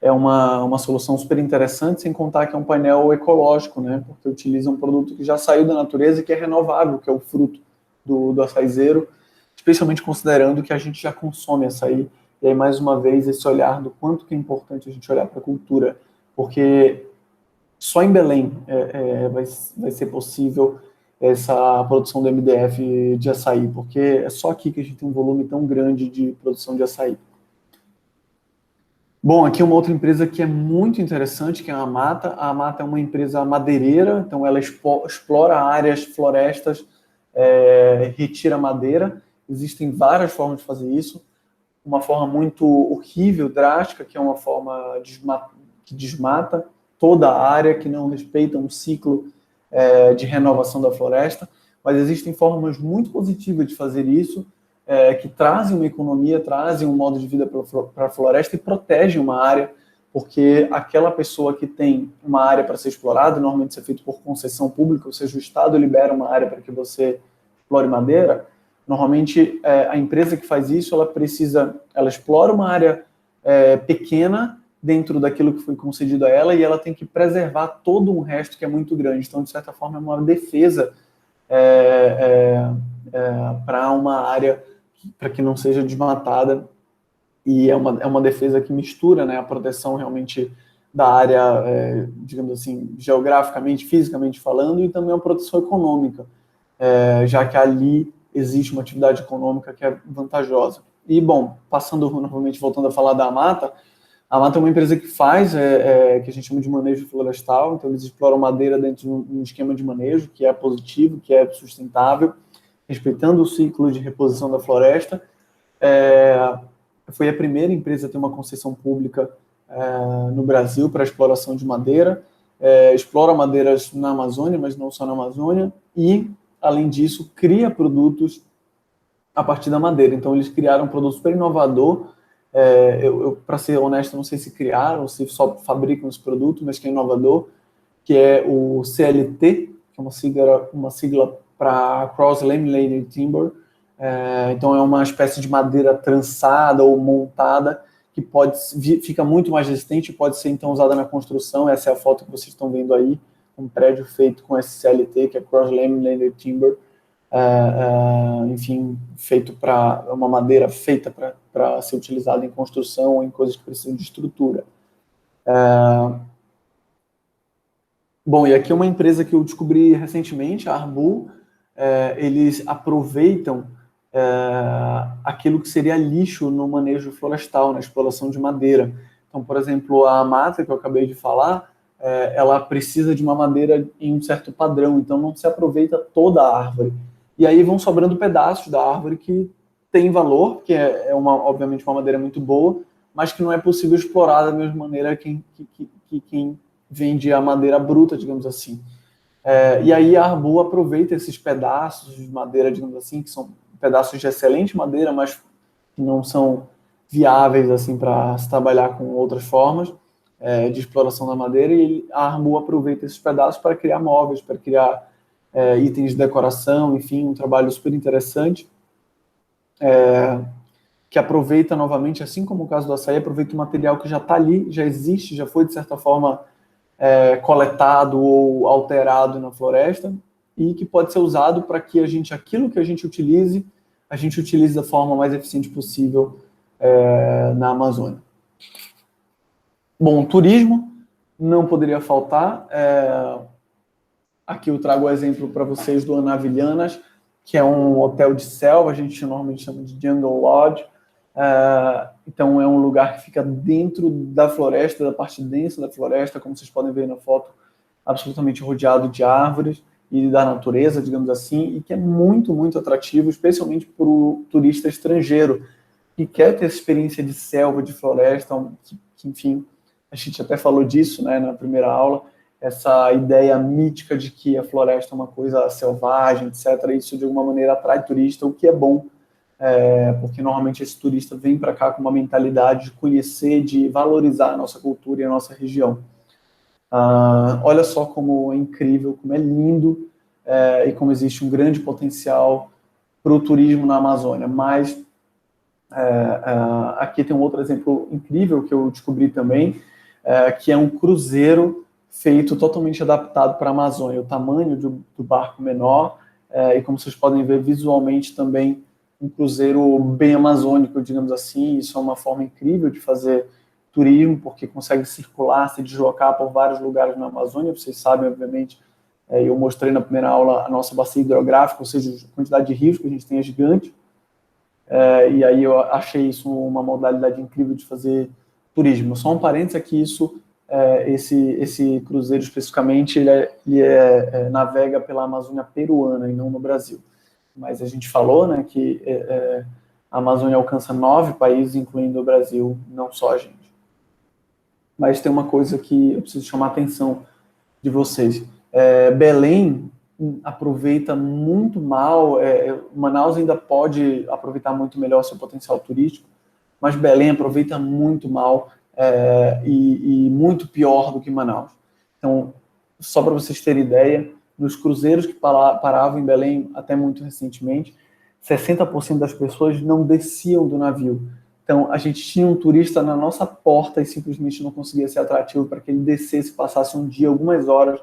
é uma solução super interessante, sem contar que é um painel ecológico, né? Porque utiliza um produto que já saiu da natureza e que é renovável, que é o fruto do açaizeiro, especialmente considerando que a gente já consome açaí. E aí, mais uma vez, esse olhar do quanto que é importante a gente olhar para a cultura, porque só em Belém vai ser possível essa produção do MDF de açaí, porque é só aqui que a gente tem um volume tão grande de produção de açaí. Bom, aqui uma outra empresa que é muito interessante, que é a Amata. A Amata é uma empresa madeireira, então ela explora áreas, florestas, retira madeira. Existem várias formas de fazer isso. Uma forma muito horrível, drástica, que é uma forma que desmata toda a área, que não respeita um ciclo de renovação da floresta. Mas existem formas muito positivas de fazer isso, que trazem uma economia, trazem um modo de vida para a floresta e protegem uma área, porque aquela pessoa que tem uma área para ser explorada, normalmente isso é feito por concessão pública, ou seja, o Estado libera uma área para que você explore madeira. Normalmente, a empresa que faz isso, ela explora uma área pequena dentro daquilo que foi concedido a ela, e ela tem que preservar todo um resto que é muito grande. Então, de certa forma, é uma defesa para uma área para que não seja desmatada, e é uma defesa que mistura, né, a proteção realmente da área, digamos assim, geograficamente, fisicamente falando, e também a proteção econômica, já que ali existe uma atividade econômica que é vantajosa. E, bom, passando novamente, voltando a falar da Amata, a Amata é uma empresa que faz, que a gente chama de manejo florestal, então eles exploram madeira dentro de um esquema de manejo que é positivo, que é sustentável, respeitando o ciclo de reposição da floresta. Foi a primeira empresa a ter uma concessão pública no Brasil para exploração de madeira, explora madeiras na Amazônia, mas não só na Amazônia, e, além disso, cria produtos a partir da madeira. Então, eles criaram um produto super inovador, Para ser honesto, não sei se criaram ou se só fabricam esse produto, mas que é inovador, que é o CLT, que é uma sigla para Cross Laminated Timber. Então é uma espécie de madeira trançada ou montada que fica muito mais resistente e pode ser então usada na construção. Essa é a foto que vocês estão vendo aí, um prédio feito com esse CLT, que é Cross Laminated Timber. Enfim, feito para uma madeira feita para ser utilizada em construção ou em coisas que precisam de estrutura. Bom, e aqui é uma empresa que eu descobri recentemente, a Arbu. Eles aproveitam aquilo que seria lixo no manejo florestal, na exploração de madeira. Então, por exemplo, a mata que eu acabei de falar, ela precisa de uma madeira em um certo padrão, então não se aproveita toda a árvore. E aí vão sobrando pedaços da árvore que tem valor, que obviamente uma madeira muito boa, mas que não é possível explorar da mesma maneira que quem vende a madeira bruta, digamos assim. E aí a Arbu aproveita esses pedaços de madeira, digamos assim, que são pedaços de excelente madeira, mas que não são viáveis assim para se trabalhar com outras formas de exploração da madeira, e a Arbu aproveita esses pedaços para criar móveis, para criar itens de decoração, enfim, um trabalho super interessante, que aproveita novamente, assim como o caso do açaí, aproveita o material que já está ali, já existe, já foi de certa forma coletado ou alterado na floresta, e que pode ser usado para que aquilo que a gente utilize da forma mais eficiente possível na Amazônia. Bom, turismo não poderia faltar. Aqui eu trago o exemplo para vocês do Anavilhanas, que é um hotel de selva, a gente normalmente chama de Jungle Lodge. Então é um lugar que fica dentro da floresta, da parte densa da floresta, como vocês podem ver na foto, absolutamente rodeado de árvores e da natureza, digamos assim, e que é muito, muito atrativo, especialmente para o turista estrangeiro, que quer ter essa experiência de selva, de floresta, que enfim, a gente até falou disso, né, na primeira aula, essa ideia mítica de que a floresta é uma coisa selvagem, etc. Isso, de alguma maneira, atrai turista, o que é bom, porque normalmente esse turista vem para cá com uma mentalidade de conhecer, de valorizar a nossa cultura e a nossa região. Olha só como é incrível, como é lindo e como existe um grande potencial para o turismo na Amazônia. Mas aqui tem um outro exemplo incrível que eu descobri também, que é um cruzeiro feito totalmente adaptado para a Amazônia. O tamanho do barco menor e, como vocês podem ver visualmente também, um cruzeiro bem amazônico, digamos assim. Isso é uma forma incrível de fazer turismo, porque consegue circular, se deslocar por vários lugares na Amazônia. Vocês sabem, obviamente, eu mostrei na primeira aula a nossa bacia hidrográfica, ou seja, a quantidade de rios que a gente tem é gigante. E aí eu achei isso uma modalidade incrível de fazer turismo. Só um parênteses aqui, esse cruzeiro especificamente, ele navega pela Amazônia peruana e não no Brasil. Mas a gente falou, né, que a Amazônia alcança 9 países, incluindo o Brasil, não só a gente. Mas tem uma coisa que eu preciso chamar a atenção de vocês. Belém aproveita muito mal, Manaus ainda pode aproveitar muito melhor seu potencial turístico, mas Belém aproveita muito mal e muito pior do que Manaus. Então, só para vocês terem ideia, nos cruzeiros que paravam em Belém até muito recentemente, 60% das pessoas não desciam do navio. Então, a gente tinha um turista na nossa porta e simplesmente não conseguia ser atrativo para que ele descesse, passasse um dia, algumas horas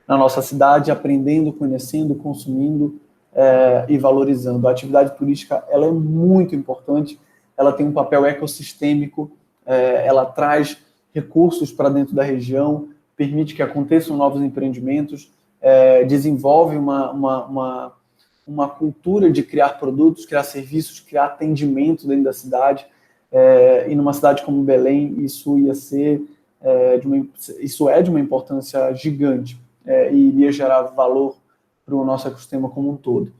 na nossa cidade, aprendendo, conhecendo, consumindo e valorizando. A atividade turística, ela é muito importante, ela tem um papel ecossistêmico, ela traz recursos para dentro da região, permite que aconteçam novos empreendimentos, desenvolve uma cultura de criar produtos, criar serviços, criar atendimento dentro da cidade, e numa cidade como Belém, isso ia ser isso é de uma importância gigante, e iria gerar valor para o nosso ecossistema como um todo.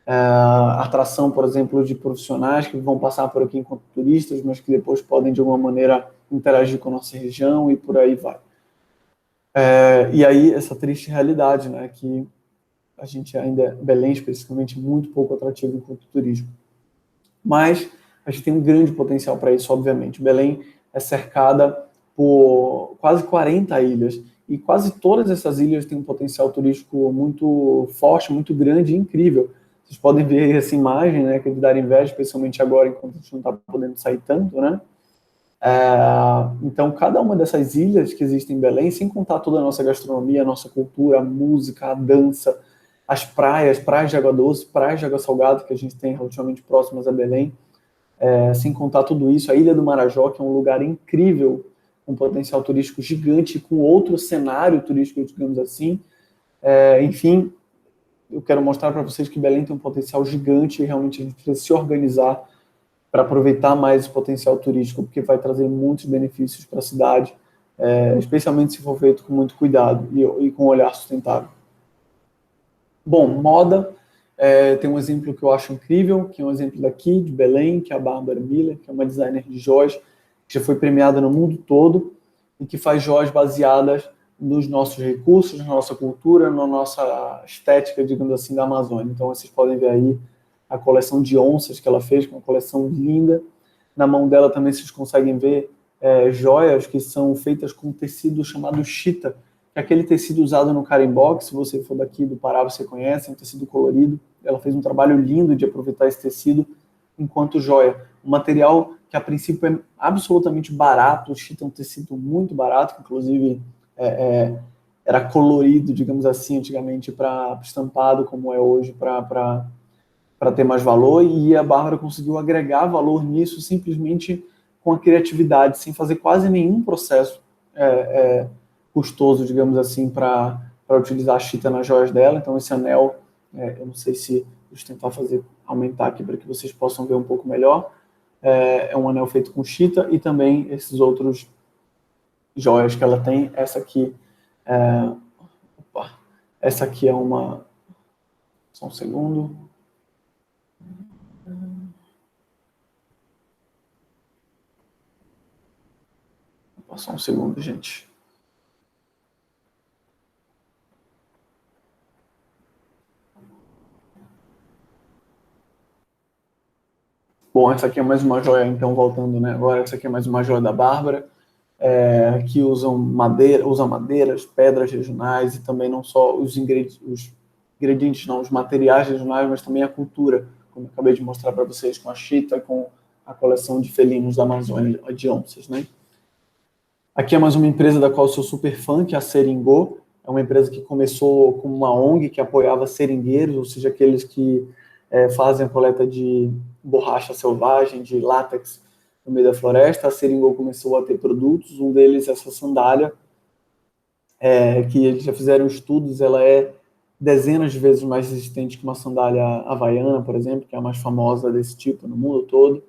Atração, por exemplo, de profissionais que vão passar por aqui enquanto turistas, mas que depois podem, de alguma maneira, interagir com a nossa região e por aí vai. E aí, essa triste realidade, né, que a gente ainda, Belém especificamente, muito pouco atrativo enquanto turismo. Mas a gente tem um grande potencial para isso, obviamente. Belém é cercada por quase 40 ilhas, e quase todas essas ilhas têm um potencial turístico muito forte, muito grande e incrível. Vocês podem ver essa imagem, né, que é de dar inveja, especialmente agora, enquanto a gente não está podendo sair tanto, né? Então, cada uma dessas ilhas que existem em Belém, sem contar toda a nossa gastronomia, a nossa cultura, a música, a dança, as praias de água doce, praias de água salgada, que a gente tem relativamente próximas a Belém, sem contar tudo isso, a Ilha do Marajó, que é um lugar incrível, com um potencial turístico gigante, com outro cenário turístico, digamos assim. Enfim, eu quero mostrar para vocês que Belém tem um potencial gigante e realmente a gente precisa se organizar para aproveitar mais esse potencial turístico, porque vai trazer muitos benefícios para a cidade, especialmente se for feito com muito cuidado e com um olhar sustentável. Bom, moda, tem um exemplo que eu acho incrível, que é um exemplo daqui, de Belém, que é a Bárbara Miller, que é uma designer de joias, que já foi premiada no mundo todo, e que faz joias baseadas nos nossos recursos, na nossa cultura, na nossa estética, digamos assim, da Amazônia. Então, vocês podem ver aí a coleção de onças que ela fez, que é uma coleção linda. Na mão dela também vocês conseguem ver joias que são feitas com tecido chamado chita, que é aquele tecido usado no carimbó, que se você for daqui do Pará você conhece, é um tecido colorido. Ela fez um trabalho lindo de aproveitar esse tecido enquanto joia. Um material que a princípio é absolutamente barato, o chita é um tecido muito barato, que inclusive era colorido, digamos assim, antigamente para estampado, como é hoje, para ter mais valor, e a Bárbara conseguiu agregar valor nisso simplesmente com a criatividade, sem fazer quase nenhum processo custoso, digamos assim, para utilizar a chita nas joias dela. Então esse anel, eu não sei se deixa eu tentar aumentar aqui para que vocês possam ver um pouco melhor, é um anel feito com chita, e também esses outros joias que ela tem. Essa aqui essa aqui é uma, só um segundo. Só um segundo, gente. Bom, essa aqui é mais uma joia, então, voltando, né? Agora, essa aqui é mais uma joia da Bárbara, que usa madeiras, pedras regionais, e também não só os ingredientes, não, os materiais regionais, mas também a cultura, como eu acabei de mostrar para vocês, com a chita, com a coleção de felinos da Amazônia, de onças, né? Aqui é mais uma empresa da qual eu sou super fã, que é a Seringô. É uma empresa que começou como uma ONG que apoiava seringueiros, ou seja, aqueles que fazem a coleta de borracha selvagem, de látex no meio da floresta. A Seringô começou a ter produtos, um deles é essa sandália, que eles já fizeram estudos, ela é dezenas de vezes mais resistente que uma sandália havaiana, por exemplo, que é a mais famosa desse tipo no mundo todo.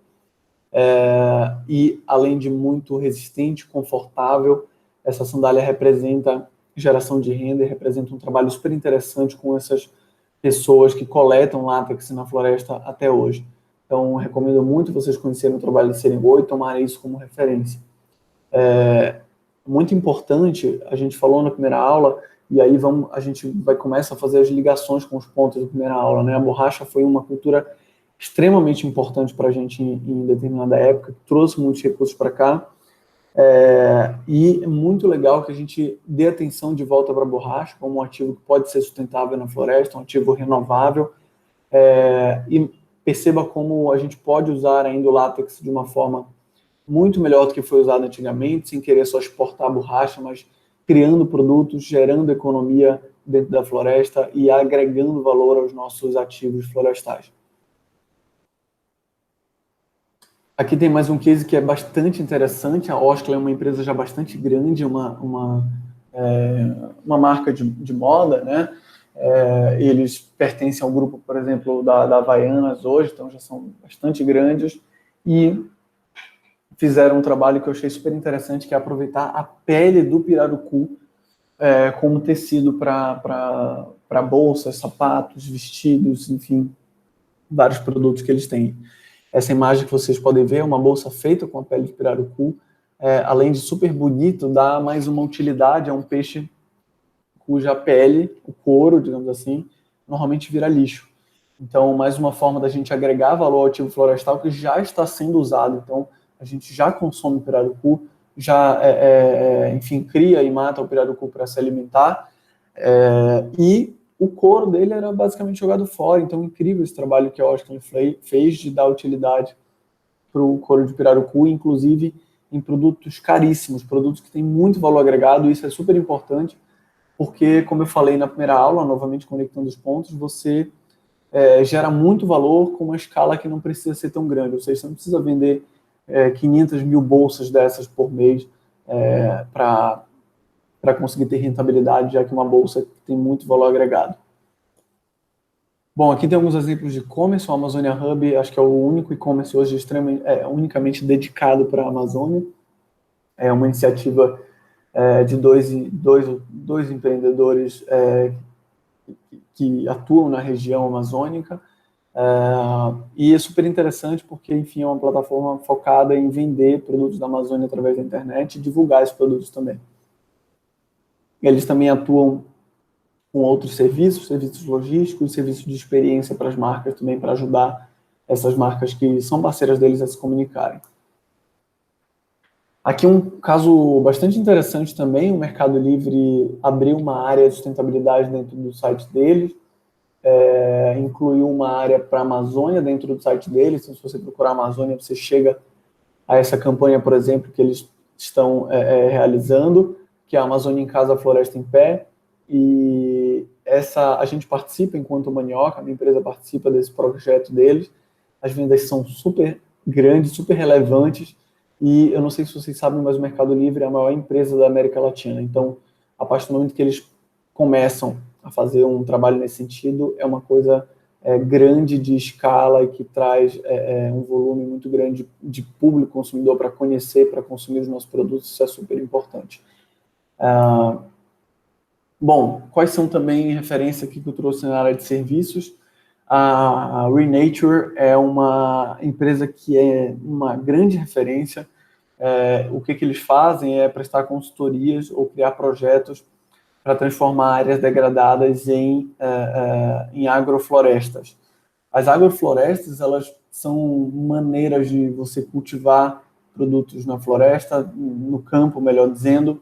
E além de muito resistente, confortável, essa sandália representa geração de renda e representa um trabalho super interessante com essas pessoas que coletam látex na floresta até hoje. Então, recomendo muito vocês conhecerem o trabalho da Seringô e tomarem isso como referência. Muito importante, a gente falou na primeira aula, e aí a gente vai começar a fazer as ligações com os pontos da primeira aula, né? A borracha foi uma cultura extremamente importante para a gente em determinada época, que trouxe muitos recursos para cá, e é muito legal que a gente dê atenção de volta para a borracha como um ativo que pode ser sustentável na floresta, um ativo renovável, e perceba como a gente pode usar ainda o látex de uma forma muito melhor do que foi usado antigamente, sem querer só exportar a borracha, mas criando produtos, gerando economia dentro da floresta e agregando valor aos nossos ativos florestais. Aqui tem mais um case que é bastante interessante. A Osklen é uma empresa já bastante grande, uma marca de moda, né? Eles pertencem ao grupo, por exemplo, da Havaianas hoje, então já são bastante grandes, e fizeram um trabalho que eu achei super interessante, que é aproveitar a pele do pirarucu como tecido para bolsas, sapatos, vestidos, enfim, vários produtos que eles têm. Essa imagem que vocês podem ver é uma bolsa feita com a pele de pirarucu, além de super bonito, dá mais uma utilidade a um peixe cuja pele, o couro, digamos assim, normalmente vira lixo. Então, mais uma forma da gente agregar valor ao ativo florestal que já está sendo usado. Então, a gente já consome pirarucu, já, enfim, cria e mata o pirarucu para se alimentar, e o couro dele era basicamente jogado fora. Então, incrível esse trabalho que a Oscar fez de dar utilidade para o couro de pirarucu, inclusive em produtos caríssimos, produtos que têm muito valor agregado. Isso é super importante, porque, como eu falei na primeira aula, novamente conectando os pontos, você gera muito valor com uma escala que não precisa ser tão grande. Ou seja, você não precisa vender 500 mil bolsas dessas por mês para conseguir ter rentabilidade, já que uma bolsa tem muito valor agregado. Bom, aqui tem alguns exemplos de e-commerce. O Amazônia Hub, acho que é o único e-commerce hoje unicamente dedicado para a Amazônia. É uma iniciativa de dois empreendedores que atuam na região amazônica. E é super interessante porque, enfim, é uma plataforma focada em vender produtos da Amazônia através da internet e divulgar esses produtos também. Eles também atuam com outros serviços logísticos, serviços de experiência para as marcas também, para ajudar essas marcas que são parceiras deles a se comunicarem. Aqui um caso bastante interessante também, o Mercado Livre abriu uma área de sustentabilidade dentro do site deles, incluiu uma área para a Amazônia dentro do site deles. Então, se você procurar a Amazônia, você chega a essa campanha, por exemplo, que eles estão realizando, que é a Amazônia em Casa, Floresta em Pé, e a gente participa enquanto Manioca, a minha empresa participa desse projeto deles. As vendas são super grandes, super relevantes, e eu não sei se vocês sabem, mas o Mercado Livre é a maior empresa da América Latina. Então, a partir do momento que eles começam a fazer um trabalho nesse sentido, é uma coisa grande de escala e que traz um volume muito grande de público consumidor para conhecer, para consumir os nossos produtos. Isso é super importante. Bom, quais são também referências aqui que eu trouxe na área de serviços? A Renature é uma empresa que é uma grande referência. O que eles fazem é prestar consultorias ou criar projetos para transformar áreas degradadas em agroflorestas. As agroflorestas, elas são maneiras de você cultivar produtos na floresta, no campo, melhor dizendo,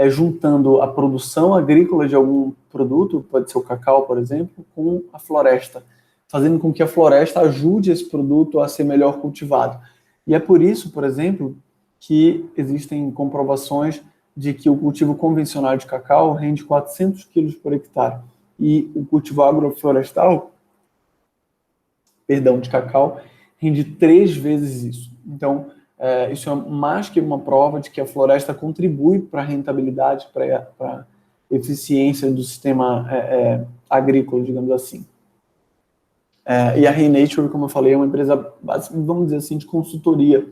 juntando a produção agrícola de algum produto, pode ser o cacau, por exemplo, com a floresta, fazendo com que a floresta ajude esse produto a ser melhor cultivado. E é por isso, por exemplo, que existem comprovações de que o cultivo convencional de cacau rende 400 quilos por hectare e o cultivo agroflorestal, de cacau, rende 3 vezes isso. Então, isso é mais que uma prova de que a floresta contribui para a rentabilidade, para a eficiência do sistema agrícola, digamos assim. E a Renature, como eu falei, é uma empresa, vamos dizer assim, de consultoria.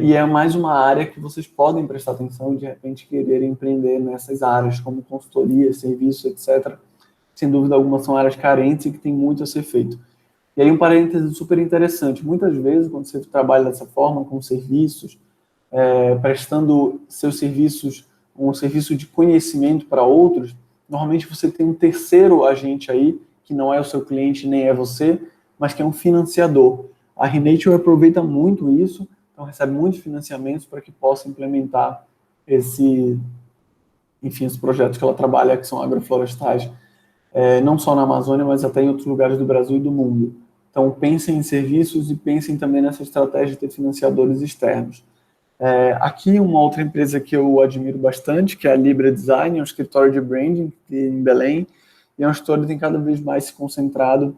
E é mais uma área que vocês podem prestar atenção e, de repente, querer empreender nessas áreas, como consultoria, serviço, etc. Sem dúvida alguma, são áreas carentes e que tem muito a ser feito. E aí um parêntese super interessante. Muitas vezes, quando você trabalha dessa forma, com serviços, prestando seus serviços, um serviço de conhecimento para outros, normalmente você tem um terceiro agente aí, que não é o seu cliente, nem é você, mas que é um financiador. A Renature aproveita muito isso, então recebe muitos financiamentos para que possa implementar esses projetos que ela trabalha, que são agroflorestais, não só na Amazônia, mas até em outros lugares do Brasil e do mundo. Então, pensem em serviços e pensem também nessa estratégia de ter financiadores externos. Aqui, uma outra empresa que eu admiro bastante, que é a Libra Design, é um escritório de branding em Belém, e é um escritório que tem cada vez mais se concentrado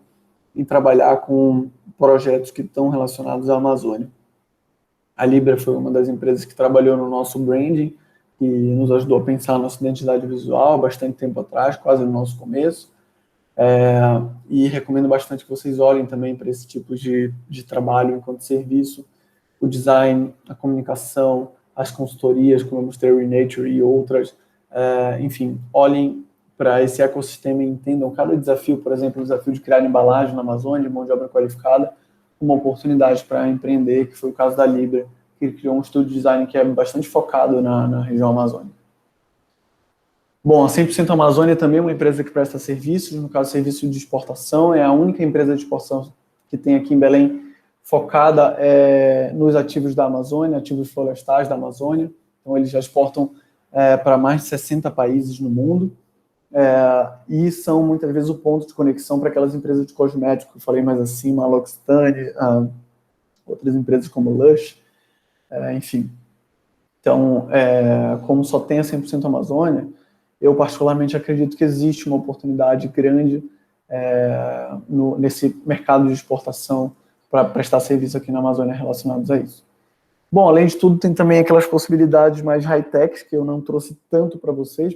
em trabalhar com projetos que estão relacionados à Amazônia. A Libra foi uma das empresas que trabalhou no nosso branding, que nos ajudou a pensar a nossa identidade visual bastante tempo atrás, quase no nosso começo. E recomendo bastante que vocês olhem também para esse tipo de trabalho enquanto serviço, o design, a comunicação, as consultorias, como eu mostrei, o Renature e outras. Enfim, olhem para esse ecossistema e entendam cada desafio, por exemplo, o desafio de criar embalagem na Amazônia, de mão de obra qualificada, uma oportunidade para empreender, que foi o caso da Libra, que ele criou um estúdio de design que é bastante focado na região amazônica. Bom, a 100% Amazônia também é uma empresa que presta serviços, no caso, serviço de exportação, é a única empresa de exportação que tem aqui em Belém, focada nos ativos da Amazônia, ativos florestais da Amazônia. Então, eles já exportam para mais de 60 países no mundo, e são, muitas vezes, o ponto de conexão para aquelas empresas de cosméticos que eu falei mais acima, a L'Occitane, outras empresas como Lush, enfim. Então, como só tem a 100% Amazônia, eu particularmente acredito que existe uma oportunidade grande nesse mercado de exportação para prestar serviço aqui na Amazônia relacionados a isso. Bom, além de tudo, tem também aquelas possibilidades mais high-tech que eu não trouxe tanto para vocês,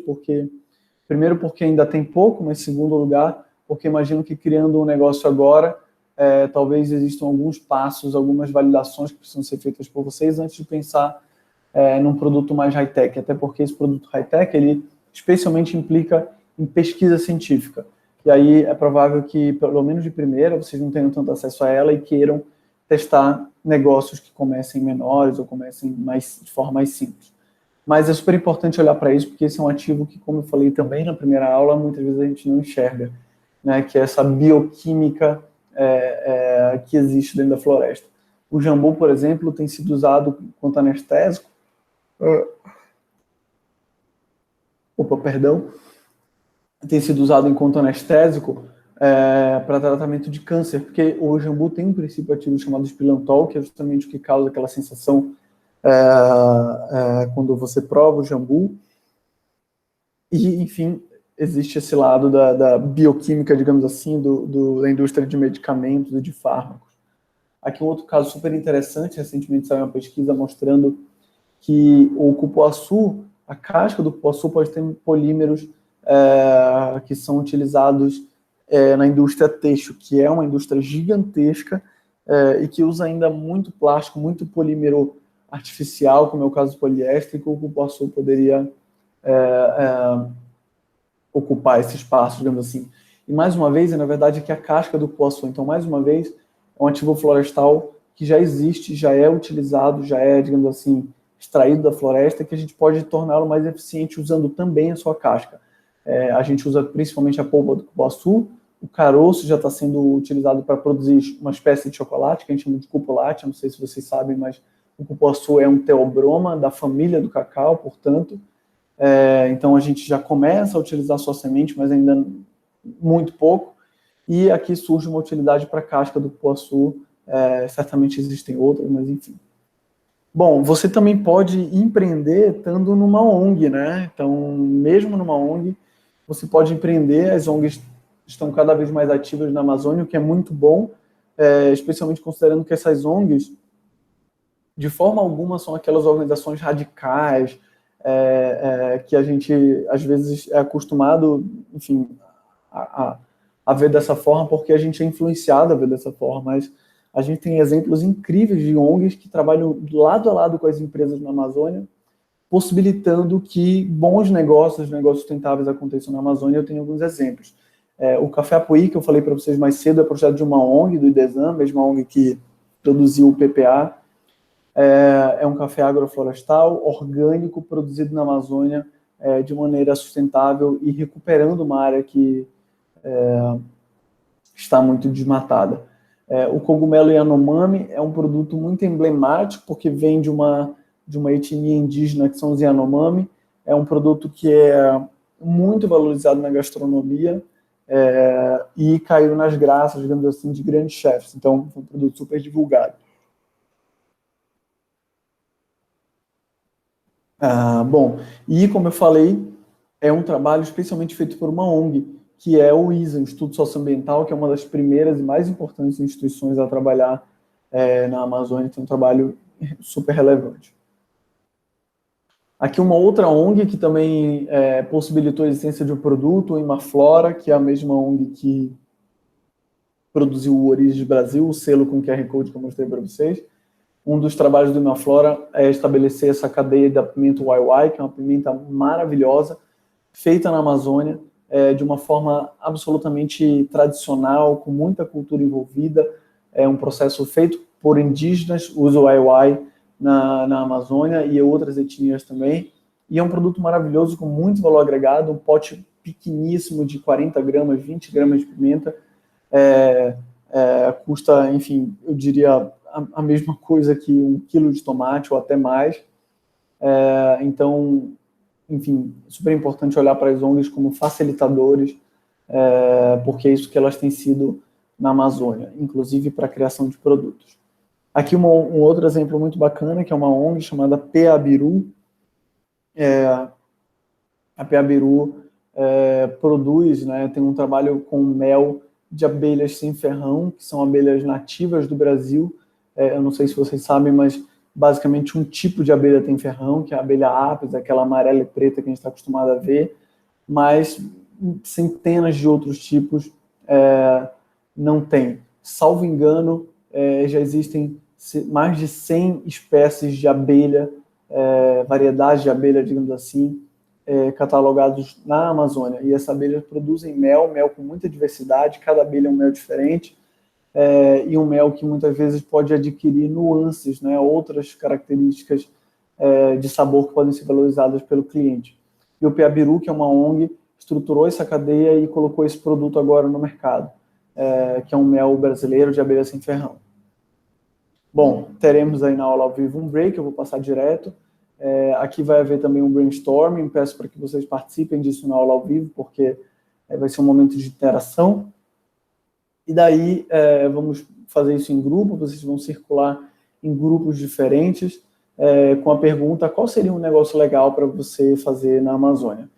primeiro porque ainda tem pouco, mas segundo lugar, porque imagino que criando um negócio agora, talvez existam alguns passos, algumas validações que precisam ser feitas por vocês antes de pensar num produto mais high-tech, até porque esse produto high-tech, ele especialmente implica em pesquisa científica. E aí é provável que, pelo menos de primeira, vocês não tenham tanto acesso a ela e queiram testar negócios que comecem menores ou comecem de forma mais simples. Mas é super importante olhar para isso, porque esse é um ativo que, como eu falei também na primeira aula, muitas vezes a gente não enxerga, né, que é essa bioquímica que existe dentro da floresta. O jambu, por exemplo, tem sido usado quanto anestésico. Tem sido usado enquanto anestésico para tratamento de câncer, porque o jambu tem um princípio ativo chamado espilantol, que é justamente o que causa aquela sensação quando você prova o jambu. E, enfim, existe esse lado da bioquímica, digamos assim, da indústria de medicamentos e de fármacos. Aqui um outro caso super interessante, recentemente saiu uma pesquisa mostrando que o cupuaçu, a casca do cupuaçu pode ter polímeros que são utilizados na indústria têxtil, que é uma indústria gigantesca e que usa ainda muito plástico, muito polímero artificial, como é o caso do poliéster, que o cupuaçu poderia ocupar esse espaço, digamos assim. E mais uma vez, na verdade, aqui a casca do cupuaçu. Então, mais uma vez, é um ativo florestal que já existe, já é utilizado, já é, digamos assim, extraído da floresta, que a gente pode torná-lo mais eficiente usando também a sua casca. A gente usa principalmente a polpa do cupuaçu, o caroço já está sendo utilizado para produzir uma espécie de chocolate, que a gente chama de cupulate, não sei se vocês sabem, mas o cupuaçu é um teobroma da família do cacau, portanto. Então a gente já começa a utilizar a sua semente, mas ainda muito pouco. E aqui surge uma utilidade para a casca do cupuaçu, certamente existem outras, mas enfim. Bom, você também pode empreender estando numa ONG, né? Então, mesmo numa ONG, você pode empreender. As ONGs estão cada vez mais ativas na Amazônia, o que é muito bom, especialmente considerando que essas ONGs, de forma alguma, são aquelas organizações radicais, que a gente, às vezes, é acostumado, enfim, a ver dessa forma, porque a gente é influenciado a ver dessa forma, mas a gente tem exemplos incríveis de ONGs que trabalham lado a lado com as empresas na Amazônia, possibilitando que bons negócios sustentáveis aconteçam na Amazônia. Eu tenho alguns exemplos. O Café Apuí, que eu falei para vocês mais cedo, é projeto de uma ONG, do IDESAM, mesma ONG que produziu o PPA. É um café agroflorestal, orgânico, produzido na Amazônia de maneira sustentável e recuperando uma área que está muito desmatada. O cogumelo Yanomami é um produto muito emblemático, porque vem de uma etnia indígena, que são os Yanomami. É um produto que é muito valorizado na gastronomia e caiu nas graças, digamos assim, de grandes chefes. Então, é um produto super divulgado. Bom, e como eu falei, é um trabalho especialmente feito por uma ONG, que é o ISA, o Instituto Socioambiental, que é uma das primeiras e mais importantes instituições a trabalhar na Amazônia, tem um trabalho super relevante. Aqui uma outra ONG que também possibilitou a existência de um produto, o Imaflora, que é a mesma ONG que produziu o Origens Brasil, o selo com QR Code que eu mostrei para vocês. Um dos trabalhos do Imaflora é estabelecer essa cadeia da pimenta YY, que é uma pimenta maravilhosa, feita na Amazônia, de uma forma absolutamente tradicional, com muita cultura envolvida. É um processo feito por indígenas, usa o YY na Amazônia e outras etnias também. e é um produto maravilhoso com muito valor agregado, um pote pequeníssimo de 40 gramas, 20 gramas de pimenta, custa, enfim, eu diria a mesma coisa que 1 quilo de tomate ou até mais. Então, enfim, é super importante olhar para as ONGs como facilitadores, porque é isso que elas têm sido na Amazônia, inclusive para a criação de produtos. Aqui um outro exemplo muito bacana, que é uma ONG chamada Peabiru. A Peabiru produz, né, tem um trabalho com mel de abelhas sem ferrão, que são abelhas nativas do Brasil. Eu não sei se vocês sabem, mas basicamente um tipo de abelha tem ferrão, que é a abelha apis, aquela amarela e preta que a gente está acostumado a ver, mas centenas de outros tipos não tem. Salvo engano, já existem mais de 100 espécies de abelha, variedades de abelha, digamos assim, catalogados na Amazônia. E essas abelhas produzem mel com muita diversidade, cada abelha é um mel diferente, e um mel que muitas vezes pode adquirir nuances, né, outras características de sabor que podem ser valorizadas pelo cliente. E o Peabiru, que é uma ONG, estruturou essa cadeia e colocou esse produto agora no mercado, que é um mel brasileiro de abelha sem ferrão. Bom, teremos aí na aula ao vivo um break, eu vou passar direto. Aqui vai haver também um brainstorming, peço para que vocês participem disso na aula ao vivo, porque vai ser um momento de interação. E daí vamos fazer isso em grupo, vocês vão circular em grupos diferentes, com a pergunta: qual seria um negócio legal para você fazer na Amazônia?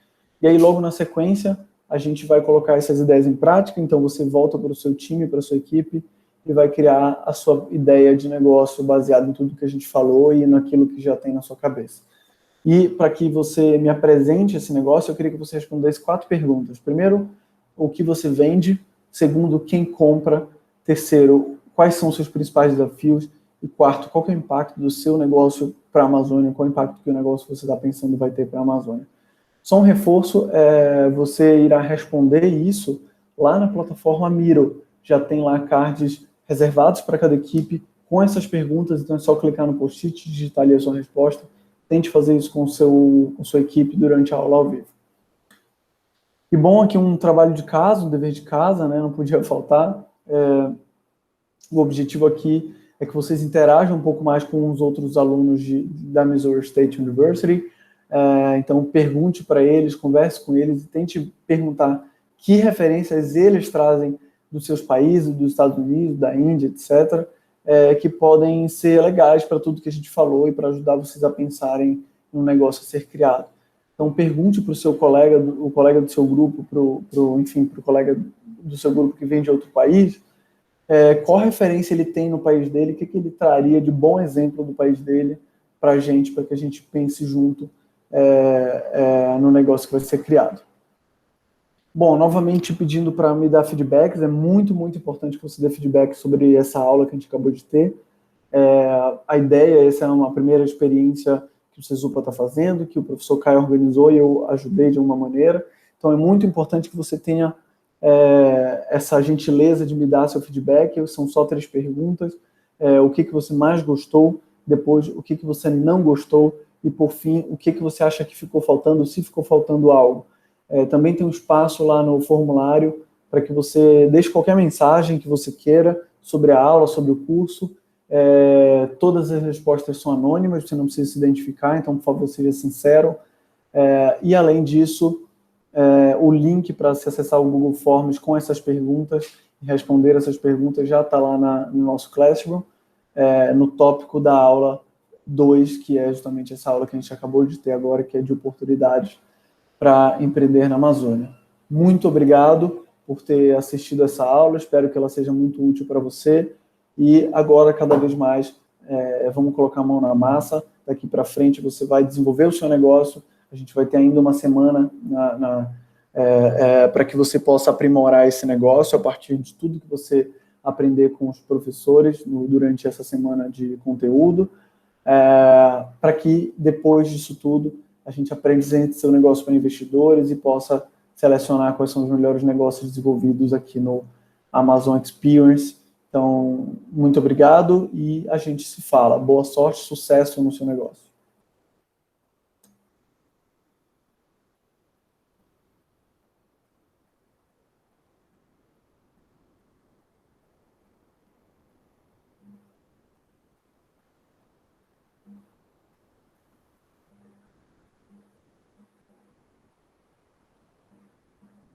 E aí, logo na sequência, a gente vai colocar essas ideias em prática, então você volta para o seu time, para a sua equipe, e vai criar a sua ideia de negócio baseado em tudo que a gente falou e naquilo que já tem na sua cabeça. E para que você me apresente esse negócio, eu queria que você respondesse 4 perguntas. Primeiro, o que você vende. Segundo, quem compra. Terceiro, quais são os seus principais desafios. E quarto, qual que é o impacto do seu negócio para a Amazônia, qual é o impacto que o negócio que você está pensando vai ter para a Amazônia. Só um reforço, você irá responder isso lá na plataforma Miro. Já tem lá cards reservados para cada equipe com essas perguntas, então é só clicar no post-it, digitar ali a sua resposta. Tente fazer isso com sua equipe durante a aula ao vivo. E bom, aqui um trabalho de casa, um dever de casa, né, não podia faltar. O objetivo aqui é que vocês interajam um pouco mais com os outros alunos da Missouri State University. Então, pergunte para eles, converse com eles e tente perguntar que referências eles trazem dos seus países, dos Estados Unidos, da Índia, etc., que podem ser legais para tudo que a gente falou e para ajudar vocês a pensarem num negócio a ser criado. Então, pergunte para o seu colega, o colega do seu grupo, enfim, para o colega do seu grupo que vem de outro país, qual referência ele tem no país dele, o que ele traria de bom exemplo do país dele para a gente, para que a gente pense junto no negócio que vai ser criado. Bom, novamente pedindo para me dar feedbacks, é muito, muito importante que você dê feedback sobre essa aula que a gente acabou de ter. A ideia, essa é uma primeira experiência que o Cesupa está fazendo, que o professor Caio organizou e eu ajudei de alguma maneira. Então é muito importante que você tenha essa gentileza de me dar seu feedback. São só 3 perguntas. O que você mais gostou, depois o que você não gostou e, por fim, o que você acha que ficou faltando, se ficou faltando algo. Também tem um espaço lá no formulário para que você deixe qualquer mensagem que você queira sobre a aula, sobre o curso. Todas as respostas são anônimas, você não precisa se identificar, então, por favor, seja sincero. E, além disso, o link para se acessar o Google Forms com essas perguntas e responder essas perguntas já está lá no nosso Classroom, no tópico da aula 2, que é justamente essa aula que a gente acabou de ter agora, que é de oportunidades para empreender na Amazônia. Muito obrigado por ter assistido essa aula, espero que ela seja muito útil para você, e agora, cada vez mais, vamos colocar a mão na massa. Daqui para frente você vai desenvolver o seu negócio, a gente vai ter ainda uma semana para que você possa aprimorar esse negócio a partir de tudo que você aprender com os professores durante essa semana de conteúdo, para que depois disso tudo a gente apresente seu negócio para investidores e possa selecionar quais são os melhores negócios desenvolvidos aqui no Amazon Experience. Então, muito obrigado e a gente se fala. Boa sorte, sucesso no seu negócio.